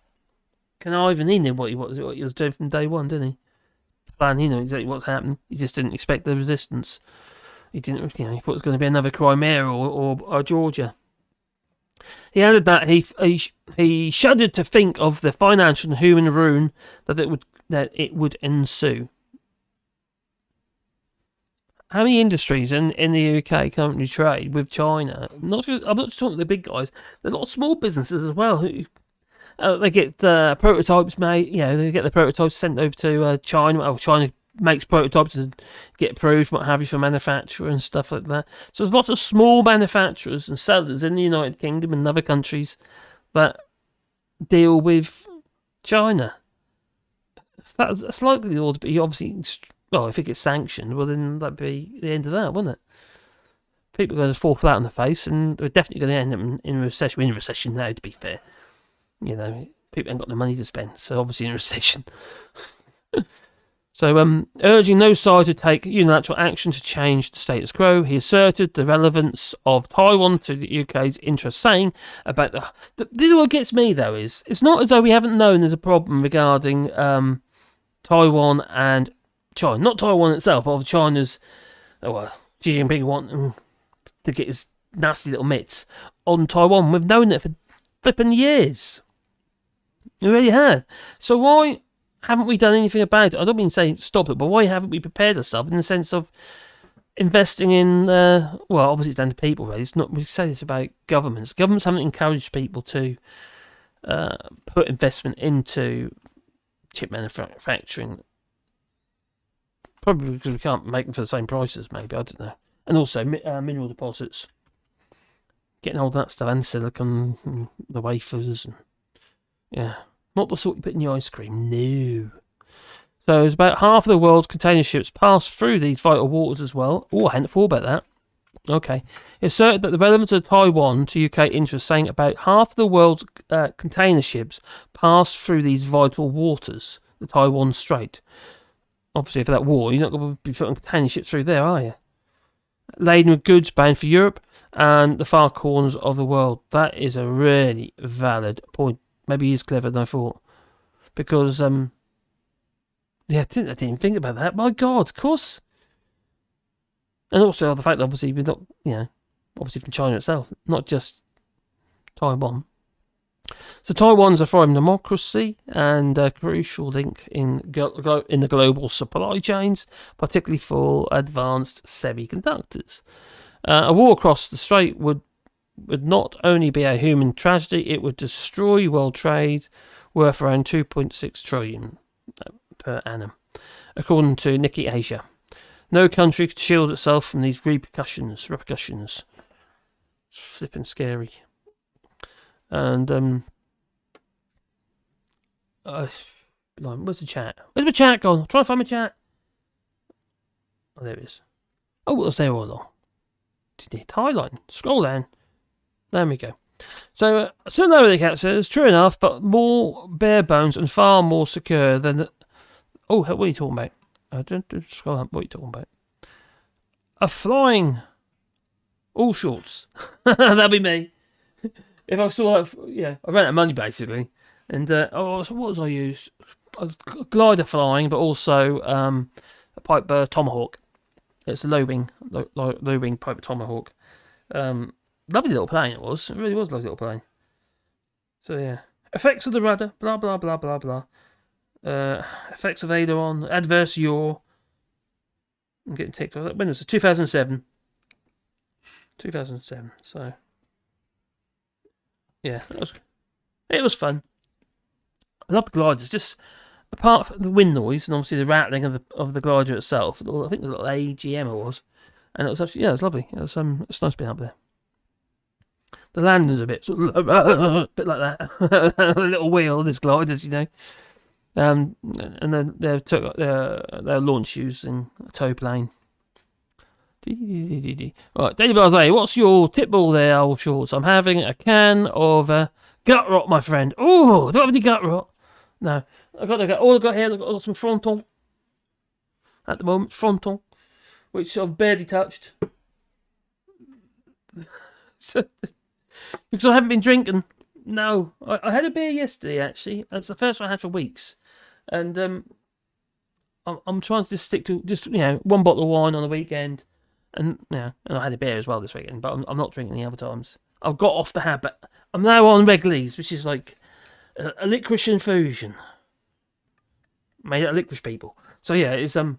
conniving. He knew what he was doing from day one, didn't he? He knew exactly what's happening. He just didn't expect the resistance. He didn't, he thought it was going to be another Crimea or Georgia. He added that he shuddered to think of the financial and human ruin that it would ensue. How many industries in the UK currently trade with China? I'm not just talking the big guys. There's a lot of small businesses as well who they get prototypes made. They get the prototypes sent over to China. Well, China makes prototypes and get approved, what have you, for manufacture and stuff like that. So there's lots of small manufacturers and sellers in the United Kingdom and other countries that deal with China. That's likely to be obviously. Well, if it gets sanctioned, well, then that'd be the end of that, wouldn't it? People are going to fall flat on the face, and they're definitely going to end up in a recession. We're in a recession now, to be fair. People ain't got the money to spend, so obviously in a recession. So, urging no side to take unilateral action to change the status quo, he asserted the relevance of Taiwan to the UK's interests, saying about this is what gets me, though, is it's not as though we haven't known there's a problem regarding Taiwan and China. Not Taiwan itself, but of China's, Xi Jinping wanting to get his nasty little mitts on Taiwan. We've known it for flipping years. We really have. So why haven't we done anything about it? I don't mean say stop it, but why haven't we prepared ourselves in the sense of investing in, obviously it's down to people, really. It's not, we say this about governments. Governments haven't encouraged people to put investment into chip manufacturing. Probably because we can't make them for the same prices, maybe, I don't know. And also mineral deposits. Getting hold of that stuff, and silicon, and the wafers. And, not the sort you put in your ice cream, no. So it's about half of the world's container ships pass through these vital waters as well. Oh, I hadn't thought about that. Okay. It asserted that the relevance of Taiwan to UK interests, saying about half of the world's container ships pass through these vital waters, the Taiwan Strait. Obviously, for that war, you're not going to be putting container ships through there, are you? Laden with goods bound for Europe and the far corners of the world. That is a really valid point. Maybe he's clever than I thought. Because, I didn't think about that. My God, of course. And also the fact that obviously we're not, obviously from China itself, not just Taiwan. So Taiwan's a foreign democracy and a crucial link in the global supply chains, particularly for advanced semiconductors. A war across the strait would not only be a human tragedy, it would destroy world trade, worth around 2.6 trillion per annum, according to Nikkei Asia. No country could shield itself from these repercussions. It's flipping scary. And where's the chat? Where's my chat gone? Try to find my chat. Oh, there it is. Oh, what was there all along? Highlighting. Scroll down. There we go. So, similarly, the cat says, true enough, but more bare bones and far more secure than the... Oh, what are you talking about? Don't scroll up. What are you talking about? A flying Allshorts. That'd be me. If I saw that, yeah, I ran out of money basically. And, so what was I used? A glider flying, but also a Piper Tomahawk. It's a low wing Piper Tomahawk. Lovely little plane it was. It really was a lovely little plane. So yeah. Effects of the rudder, blah blah blah blah blah. Effects of aileron, adverse yaw. I'm getting ticked off. When was it? 2007. 2007. So yeah, it was fun. I love the gliders. Just apart from the wind noise and obviously the rattling of the glider itself. I think the little AGM it was, and it was actually it was lovely. It's nice being up there. The landing's a bit like that, a little wheel. This gliders, you know. And then they took their launch using a tow plane. Right, Daily Barsley, what's your tip ball there, Allshorts? I'm having a can of gut rot, my friend. Oh, don't have any gut rot. No, all I've got here. I've got some frontal at the moment, frontal, which I've barely touched. Because I haven't been drinking. No, I had a beer yesterday. Actually, that's the first one I had for weeks, and I'm trying to just stick to one bottle of wine on the weekend, and and I had a beer as well this weekend, but I'm not drinking the other times. I've got off the habit. I'm now on Wrigley's, which is like a licorice infusion made out of licorice people. So yeah, it's try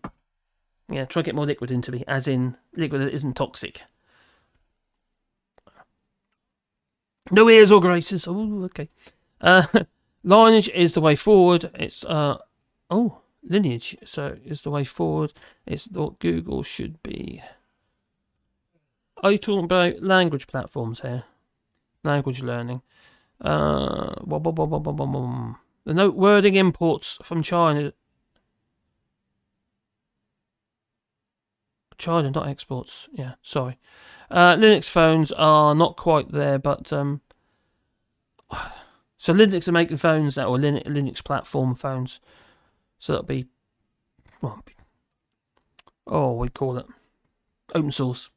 to get more liquid into me, as in liquid that isn't toxic. No ears or graces. Oh, okay. Lineage is the way forward. It's lineage. So is the way forward. It's what Google should be. Are you talking about language platforms here? Language learning. The note wording imports from China. China, not exports. Yeah, sorry. Linux phones are not quite there, but so Linux are making phones now, or Linux platform phones. So that'll be, we call it open source.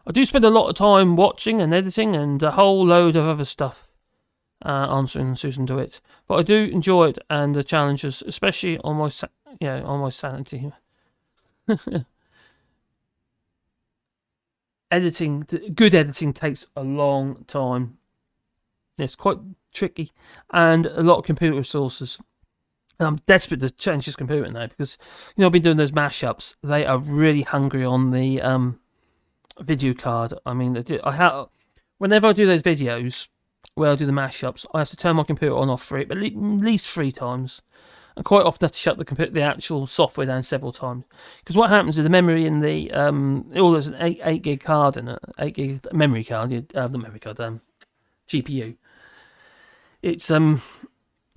I do spend a lot of time watching and editing and a whole load of other stuff, answering Susan DeWitt. But I do enjoy it and the challenges, especially on my sanity. Good editing takes a long time. It's quite tricky and a lot of computer resources. And I'm desperate to change this computer now because I've been doing those mashups. They are really hungry on the video card. I mean, whenever I do those videos where I do the mashups, I have to turn my computer on and off for it at least 3 times. And quite often I have to shut the actual software down several times. Because what happens is the memory in the there's an 8 gig card in it, 8 gig memory card, GPU. It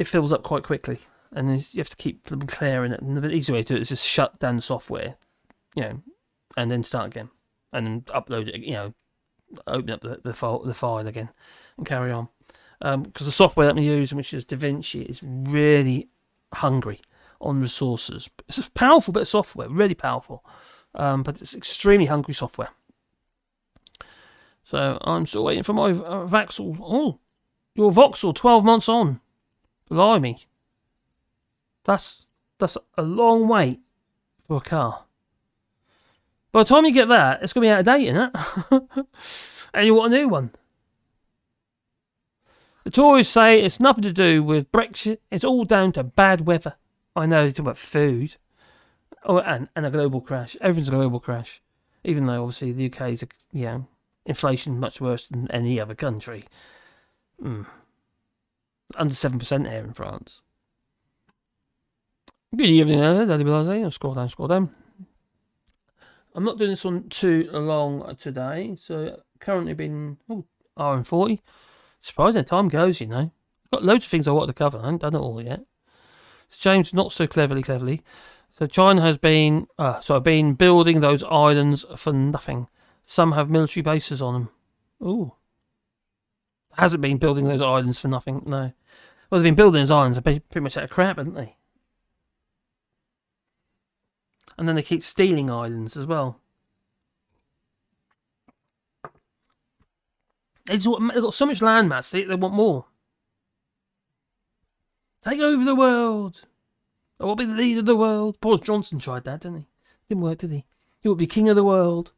fills up quite quickly, and you have to keep clearing it. And the easy way to do it is just shut down the software, and then start again, and then upload it, open up the file again, and carry on. Because the software that I'm using, which is DaVinci, is really hungry on resources. It's a powerful bit of software, really powerful, but it's extremely hungry software. So I'm still waiting for my Vauxhall. Oh, your Vauxhall, 12 months on. Blimey, that's a long wait for a car. By the time you get that, it's going to be out of date, isn't it? And you want a new one. The Tories say it's nothing to do with Brexit. It's all down to bad weather. I know they talk about food. Oh, and a global crash. Everything's a global crash. Even though, obviously, the UK is, inflation much worse than any other country. Under 7% here in France. Good evening, Daddy Blase. Scroll down. I'm not doing this one too long today, so currently been hour and 40. Surprising, time goes, you know. Got loads of things I wanted to cover. I haven't done it all yet. So James, not so cleverly. So China has been, building those islands for nothing. Some have military bases on them. Ooh. Hasn't been building those islands for nothing, no. Well, they've been building those islands, they're pretty much out of crap, haven't they? And then they keep stealing islands as well. They've got so much land mass, they want more. Take over the world. I will be the leader of the world. Boris Johnson tried that, didn't he? Didn't work, did he? He would be king of the world.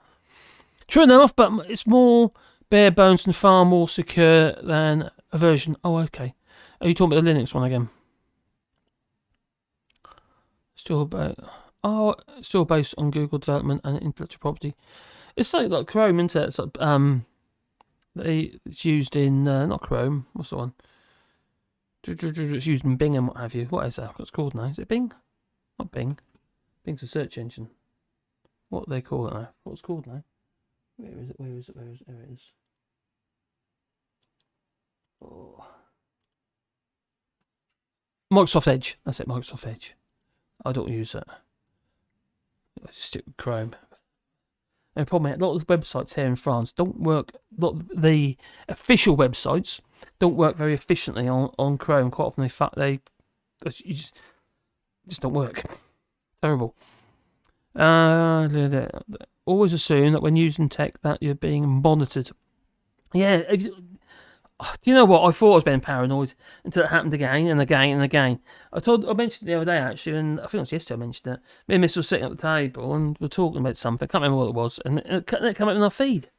True enough, but it's more bare bones and far more secure than a version. Oh, okay. Are you talking about the Linux one again? Still based on Google development and intellectual property. It's like Chrome, isn't it? It's like, it's used in not Chrome. What's the one? It's used in Bing and what have you. What is that? What's it called now? Is it Bing? Not Bing. Bing's a search engine. What do they call it now? What's it called now? Where is it? There it is. Oh. Microsoft Edge. That's it, Microsoft Edge. I don't use it. I just stick with Chrome. And the problem is, a lot of the websites here in France don't work. A lot of the official websites don't work very efficiently on Chrome. Quite often they just don't work. Terrible. Always assume that when using tech that you're being monitored. Yeah. Do you know what? I thought I was being paranoid until it happened again and again and again. I mentioned it the other day actually, and I think it was yesterday I mentioned it. Me and Miss were sitting at the table and we were talking about something. I can't remember what it was, and it came up in our feed,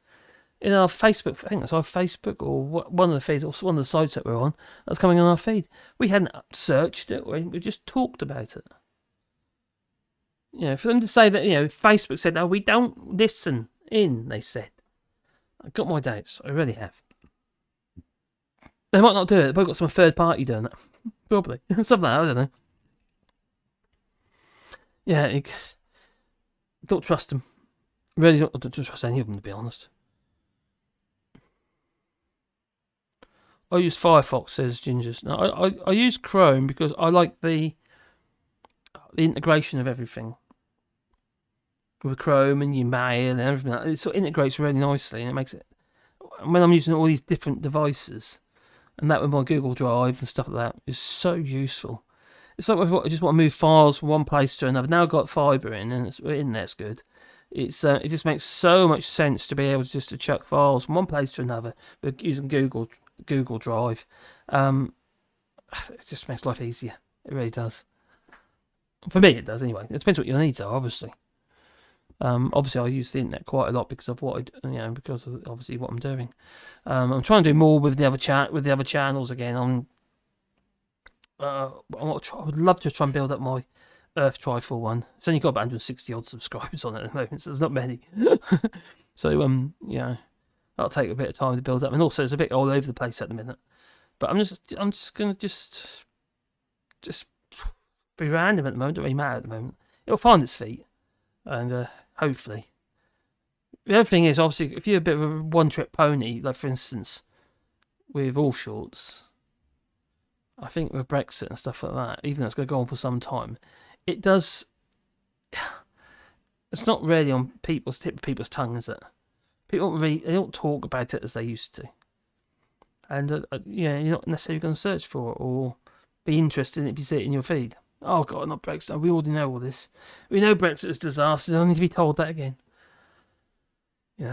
in our Facebook. I think that's our Facebook or one of the feeds, or one of the sites that we're on. That's coming on our feed. We hadn't searched it. We just talked about it. You know, for them to say that, you know, Facebook said, "Oh, we don't listen in," they said. I've got my doubts. I really have. They might not do it. They've probably got some third party doing that. Probably. Something like that, I don't know. Yeah, don't trust them. Really don't trust any of them, to be honest. I use Firefox, says Gingers. No, I use Chrome because I like the integration of everything. With Chrome and your mail and everything. It sort of integrates really nicely and it makes it... When I'm using all these different devices... And that with my Google Drive and stuff like that is so useful. It's like I just want to move files from one place to another. Now I've got fibre in, and it's in there. It's good. It just makes so much sense to be able to chuck files from one place to another using Google Drive. It just makes life easier. It really does. For me, it does anyway. It depends what your needs are, obviously. Obviously, I use the internet quite a lot because of because of obviously what I'm doing. I'm trying to do more with the other channels again. I would love to try and build up my Earth Trifle one. It's only got about 160 odd subscribers on it at the moment, so there's not many. So that'll take a bit of time to build up, and also it's a bit all over the place at the minute. But I'm just gonna just be random at the moment. Don't really matter at the moment. It'll find its feet, and hopefully. The other thing is, obviously, if you're a bit of a one-trick pony, like for instance, with Allshorts, I think with Brexit and stuff like that, even though it's going to go on for some time, it does. It's not really on people's tip of people's tongue, is it? People they don't talk about it as they used to, and you're not necessarily going to search for it or be interested in it if you see it in your feed. Oh God, not Brexit. We already know all this. We know Brexit is a disaster. I don't need to be told that again. You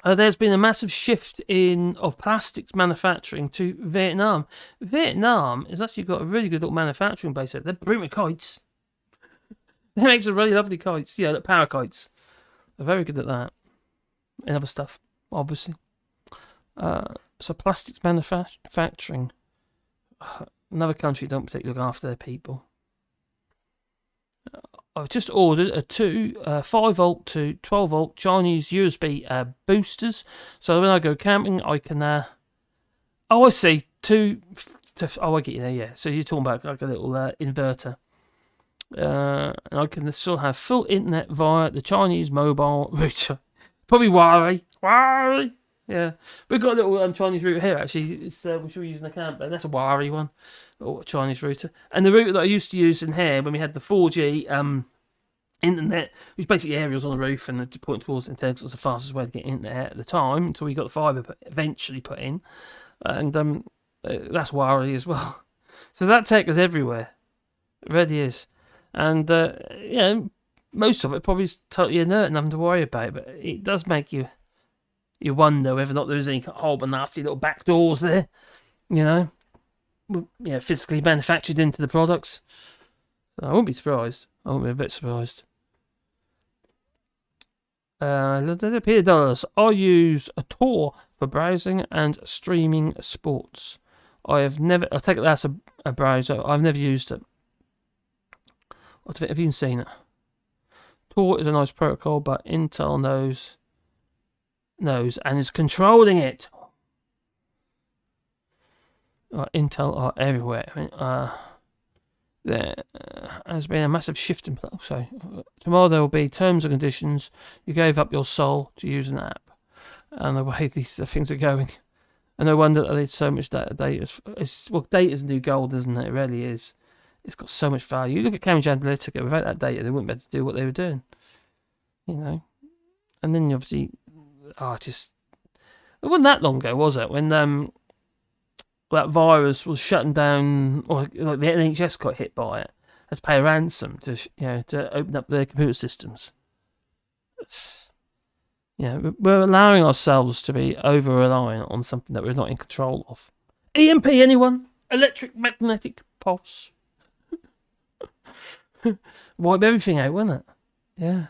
know. There's been a massive shift of plastics manufacturing to Vietnam. Vietnam has actually got a really good little manufacturing base there. They're brilliant kites. They make some really lovely kites. Yeah, like parakites. They're very good at that. And other stuff, obviously. So plastics manufacturing. Another country don't particularly look after their people. I've just ordered a 5 volt to 12 volt Chinese USB boosters, so when I go camping, I can Oh, I see. I get you there, yeah. So you're talking about like a little inverter. And I can still have full internet via the Chinese mobile router. Probably Huawei. Yeah. We've got a little Chinese router here, actually. It's, which we're using a camper. That's a Huawei one. Or a Chinese router. And the router that I used to use in here when we had the 4G internet, which basically aerials on the roof and pointing towards the internet, because it's the fastest way to get internet at the time, until we got the fibre eventually put in. And that's Huawei as well. So that tech is everywhere. It really is. And, most of it probably is totally inert and nothing to worry about, but it does make you wonder whether or not there's any horrible nasty little back doors there, physically manufactured into the products. So I wouldn't be surprised. I wouldn't be a bit surprised. Peter Dollars. I use a Tor for browsing and streaming sports. I take it that's a browser. I've never used it. Have you seen it? Tor is a nice protocol, but Intel knows and is controlling it. Intel are everywhere. There has been a massive shift in play. So tomorrow there will be terms and conditions. You gave up your soul to use an app, and the way these things are going. And no wonder that there's so much data. Data's new gold, isn't it? It really is. It's got so much value. You look at Cambridge Analytica. Without that data, they wouldn't be able to do what they were doing. And then obviously, it wasn't that long ago, was it? When that virus was shutting down, or like the NHS got hit by it, had to pay a ransom to open up their computer systems. We're allowing ourselves to be over reliant on something that we're not in control of. EMP, anyone? Electromagnetic pulse. Wipe everything out, wouldn't it? Yeah.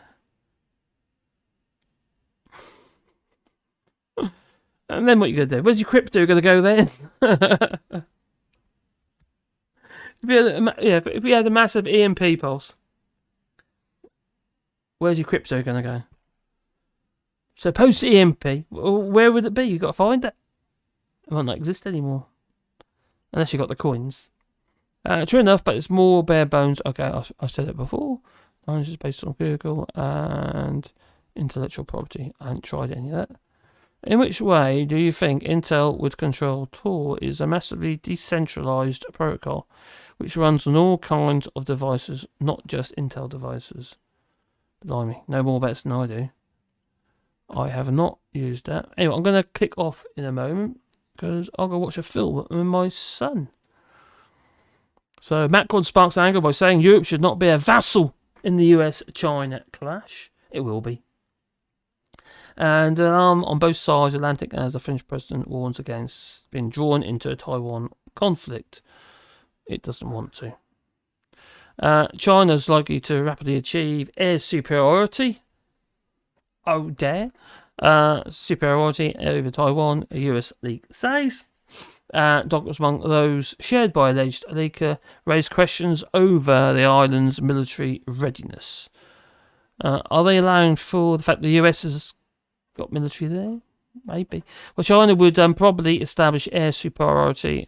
And then what you gonna do? Where's your crypto gonna go then? If we had a massive EMP pulse, where's your crypto gonna go? So post EMP, where would it be? You got to find it. It might not exist anymore, unless you got the coins. True enough, but it's more bare bones. Okay, I've said it before. Mine is based on Google and intellectual property. I haven't tried any of that. In which way do you think Intel would control Tor is a massively decentralized protocol which runs on all kinds of devices, not just Intel devices? Blimey, no more bets than I do. I have not used that. Anyway, I'm going to kick off in a moment because I'll go watch a film with my son. So Matt God sparks anger by saying Europe should not be a vassal in the US-China clash. It will be. And on both sides of the Atlantic, as the French president warns against being drawn into a Taiwan conflict. It doesn't want to. China's likely to rapidly achieve air superiority. Oh, dare. Superiority over Taiwan, a US leak says. Documents among those shared by alleged leaker raise questions over the island's military readiness. Are they allowing for the fact the US has got military there? Maybe. Well, China would probably establish air superiority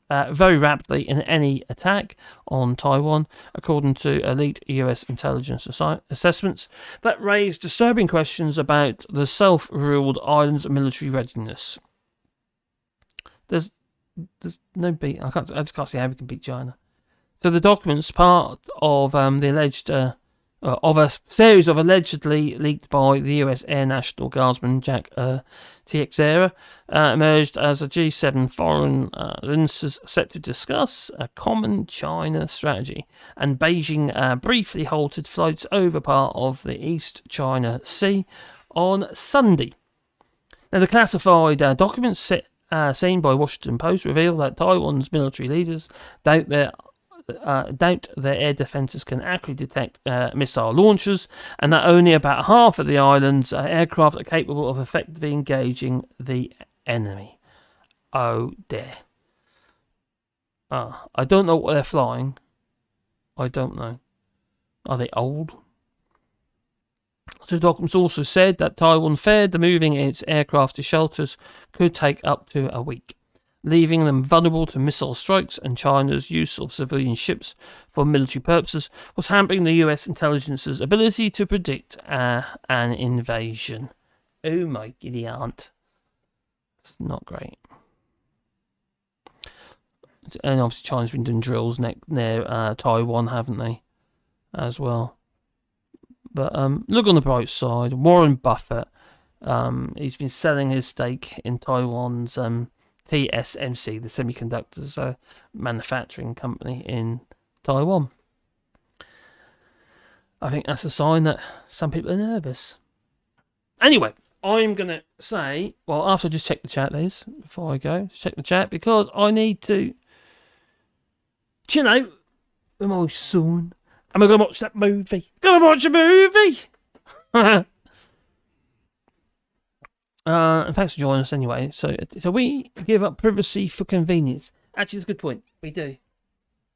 very rapidly in any attack on Taiwan, according to elite US intelligence assessments that raise disturbing questions about the self-ruled island's military readiness. There's no beat. I just can't see how we can beat China. So the documents, part of the alleged of a series of allegedly leaked by the US Air National Guardsman Jack Teixeira, emerged as a G7 foreign ministers set to discuss a common China strategy, and Beijing briefly halted flights over part of the East China Sea on Sunday. Now, the classified documents seen by Washington Post reveal that Taiwan's military leaders doubt their air defences can accurately detect missile launchers, and that only about half of the island's aircraft are capable of effectively engaging the enemy. Oh dear. I don't know what they're flying. I don't know. Are they old? The documents also said that Taiwan feared the moving its aircraft to shelters could take up to a week. leaving them vulnerable to missile strikes, and China's use of civilian ships for military purposes was hampering the US intelligence's ability to predict an invasion. Oh my giddy aunt. It's not great. And obviously China's been doing drills near Taiwan, haven't they? As well. But look on the bright side. Warren Buffett, he's been selling his stake in Taiwan's TSMC, the semiconductors manufacturing company in Taiwan. I think that's a sign that some people are nervous. Anyway, I'm going to say, well, after I just check the chat, Liz, before I go, check the chat, because I need to chill out with my son. Am I going to watch that movie? Gonna watch a movie! And thanks for joining us anyway. So we give up privacy for convenience. Actually, that's a good point. We do.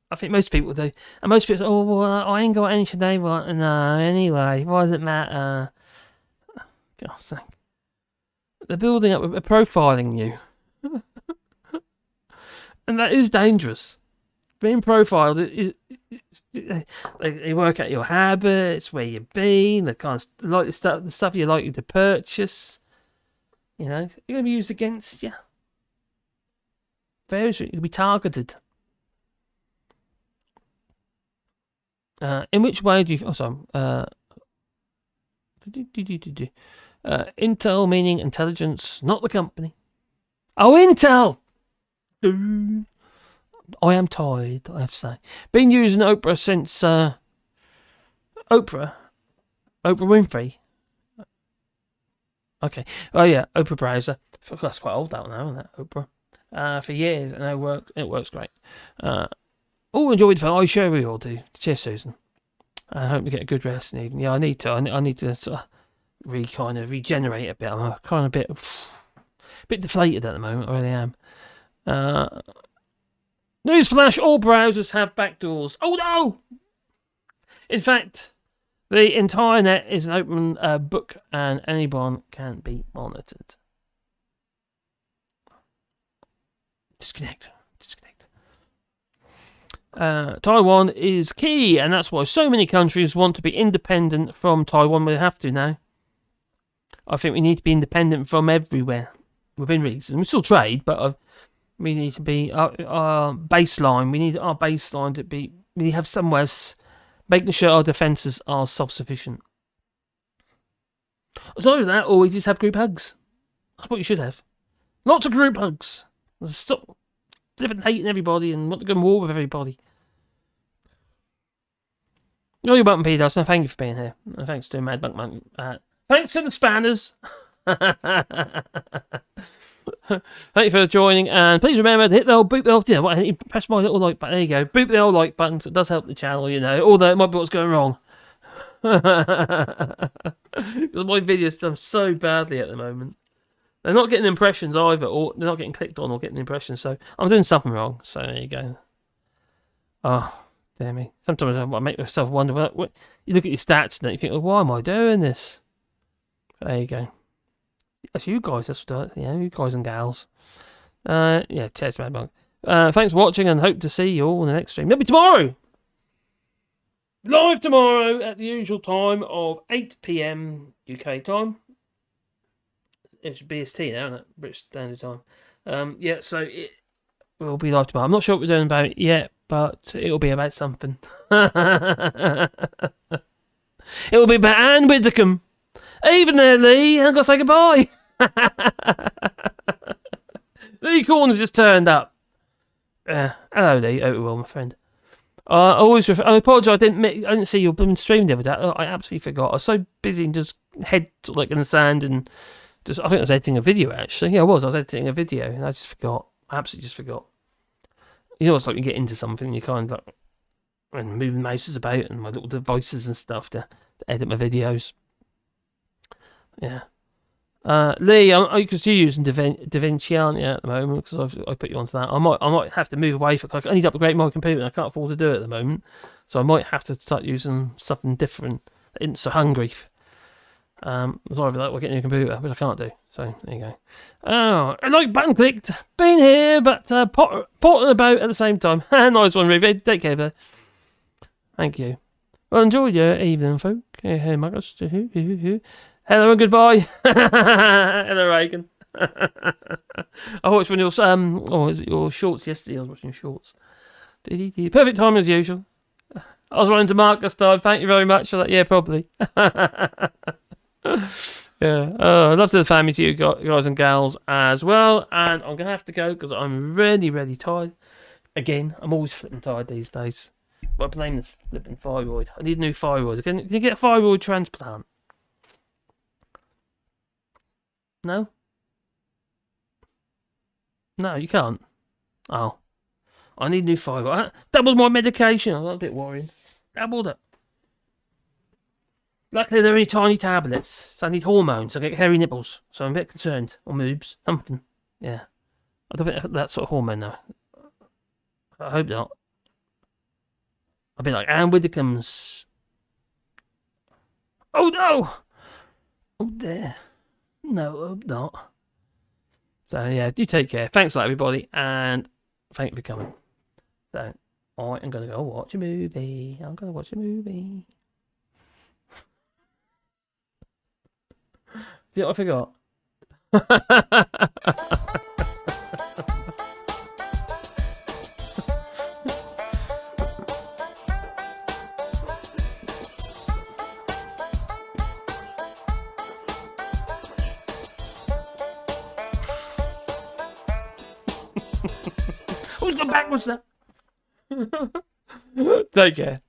I think most people do. And most people say, oh, well, I ain't got anything they want. No, anyway, why does it matter? God's sake. They're building up, profiling you. And that is dangerous. Being profiled they work out your habits, where you've been, the kind of like the stuff you're likely to purchase. You know, you're going to be used against you. You'll be targeted. In which way do you? Oh, sorry. Intel meaning intelligence, not the company. Oh, Intel. I am tired, I have to say. Been using Opera since Oprah Winfrey. Okay. Oh yeah, Opera browser. That's quite old that now, isn't it? Opera. For years, and it works great. Enjoyed the I sure we all do. Cheers, Susan. I hope you get a good rest in the evening. Yeah, I need to. I need to sort of regenerate a bit. I'm kind of a bit deflated at the moment. I really am. Newsflash: all browsers have backdoors. Oh no! In fact, the entire net is an open book, and anyone can be monitored. Disconnect. Taiwan is key, and that's why so many countries want to be independent from Taiwan. We have to now. I think we need to be independent from everywhere, within reason. We still trade, but we need to be our baseline. We need our baseline to be. We have somewhere making sure our defences are self-sufficient. As long as that, or we just have group hugs. That's what you should have. Lots of group hugs. Stop hating everybody and want to go to war with everybody. You're button P Dust. No, thank you for being here. No, thanks to Mad Bunk Monk. Thanks to the spanners. Thank you for joining, and please remember to hit the old boot the old. You know, press my little like button. There you go. Boot the old like button. So it does help the channel, you know. Although it might be what's going wrong. Because my videos done so badly at the moment. They're not getting impressions either, or they're not getting clicked on or getting impressions. So I'm doing something wrong. So there you go. Oh, dear me. Sometimes I make myself wonder. What you look at your stats and you think, well, why am I doing this? But there you go. That's you guys. That's you guys and gals. Yeah, cheers, Mad Monk. Thanks for watching, and hope to see you all in the next stream. Maybe tomorrow. Live tomorrow at the usual time of 8 PM UK time. It's BST now, isn't it? British Standard Time. Yeah, so it will be live tomorrow. I'm not sure what we're doing about it yet, but it'll be about something. It will be about Anne Widdecombe. Even there, Lee. I've got to say goodbye. Lee Corner just turned up. Hello, Lee. Oh, well, my friend. I apologise. I didn't see your blooming stream the other day. I absolutely forgot. I was so busy and just head like in the sand and just. I think I was editing a video actually. Yeah, I was. I was editing a video and I just forgot. I absolutely just forgot. You know, it's like you get into something and you kind of like and moving mouses about and my little devices and stuff to edit my videos. Yeah. Lee, because you're using DaVinci, aren't you, at the moment? Because I put you onto that. I might have to move away I need to upgrade my computer and I can't afford to do it at the moment. So I might have to start using something different. I isn't so hungry. Sorry for that. We're getting a computer, which I can't do. So there you go. Oh, like button clicked. Been here, but potting about at the same time. Nice one, Ruby. Take care, though. Thank you. Well, enjoy your evening, folk. Hey, Marcus. Hello and goodbye. Hello, Reagan. I watched one of your shorts yesterday. I was watching shorts. Perfect time as usual. I was running to Marcus time. Thank you very much for that. Yeah, probably. Yeah. Love to the family to you guys and gals as well. And I'm going to have to go because I'm really, really tired. Again, I'm always flipping tired these days. But I blame this flipping thyroid. I need a new thyroid. Can you get a thyroid transplant? No? No, you can't. Oh. I need a new thyroid. Doubled my medication. I was a bit worried. Doubled it. Luckily, they're only tiny tablets, so I need hormones. I get hairy nipples, so I'm a bit concerned. Or moobs. Something. Yeah. I don't think that sort of hormone, though. I hope not. I'll be like Anne Widdicombe's. Oh, no! Oh, dear. No, hope not. So, yeah, do take care. Thanks a lot, everybody, and thank you for coming. So, I am going to go watch a movie. I'm going to watch a movie. See what I forgot? Who's gone backwards now? Take care.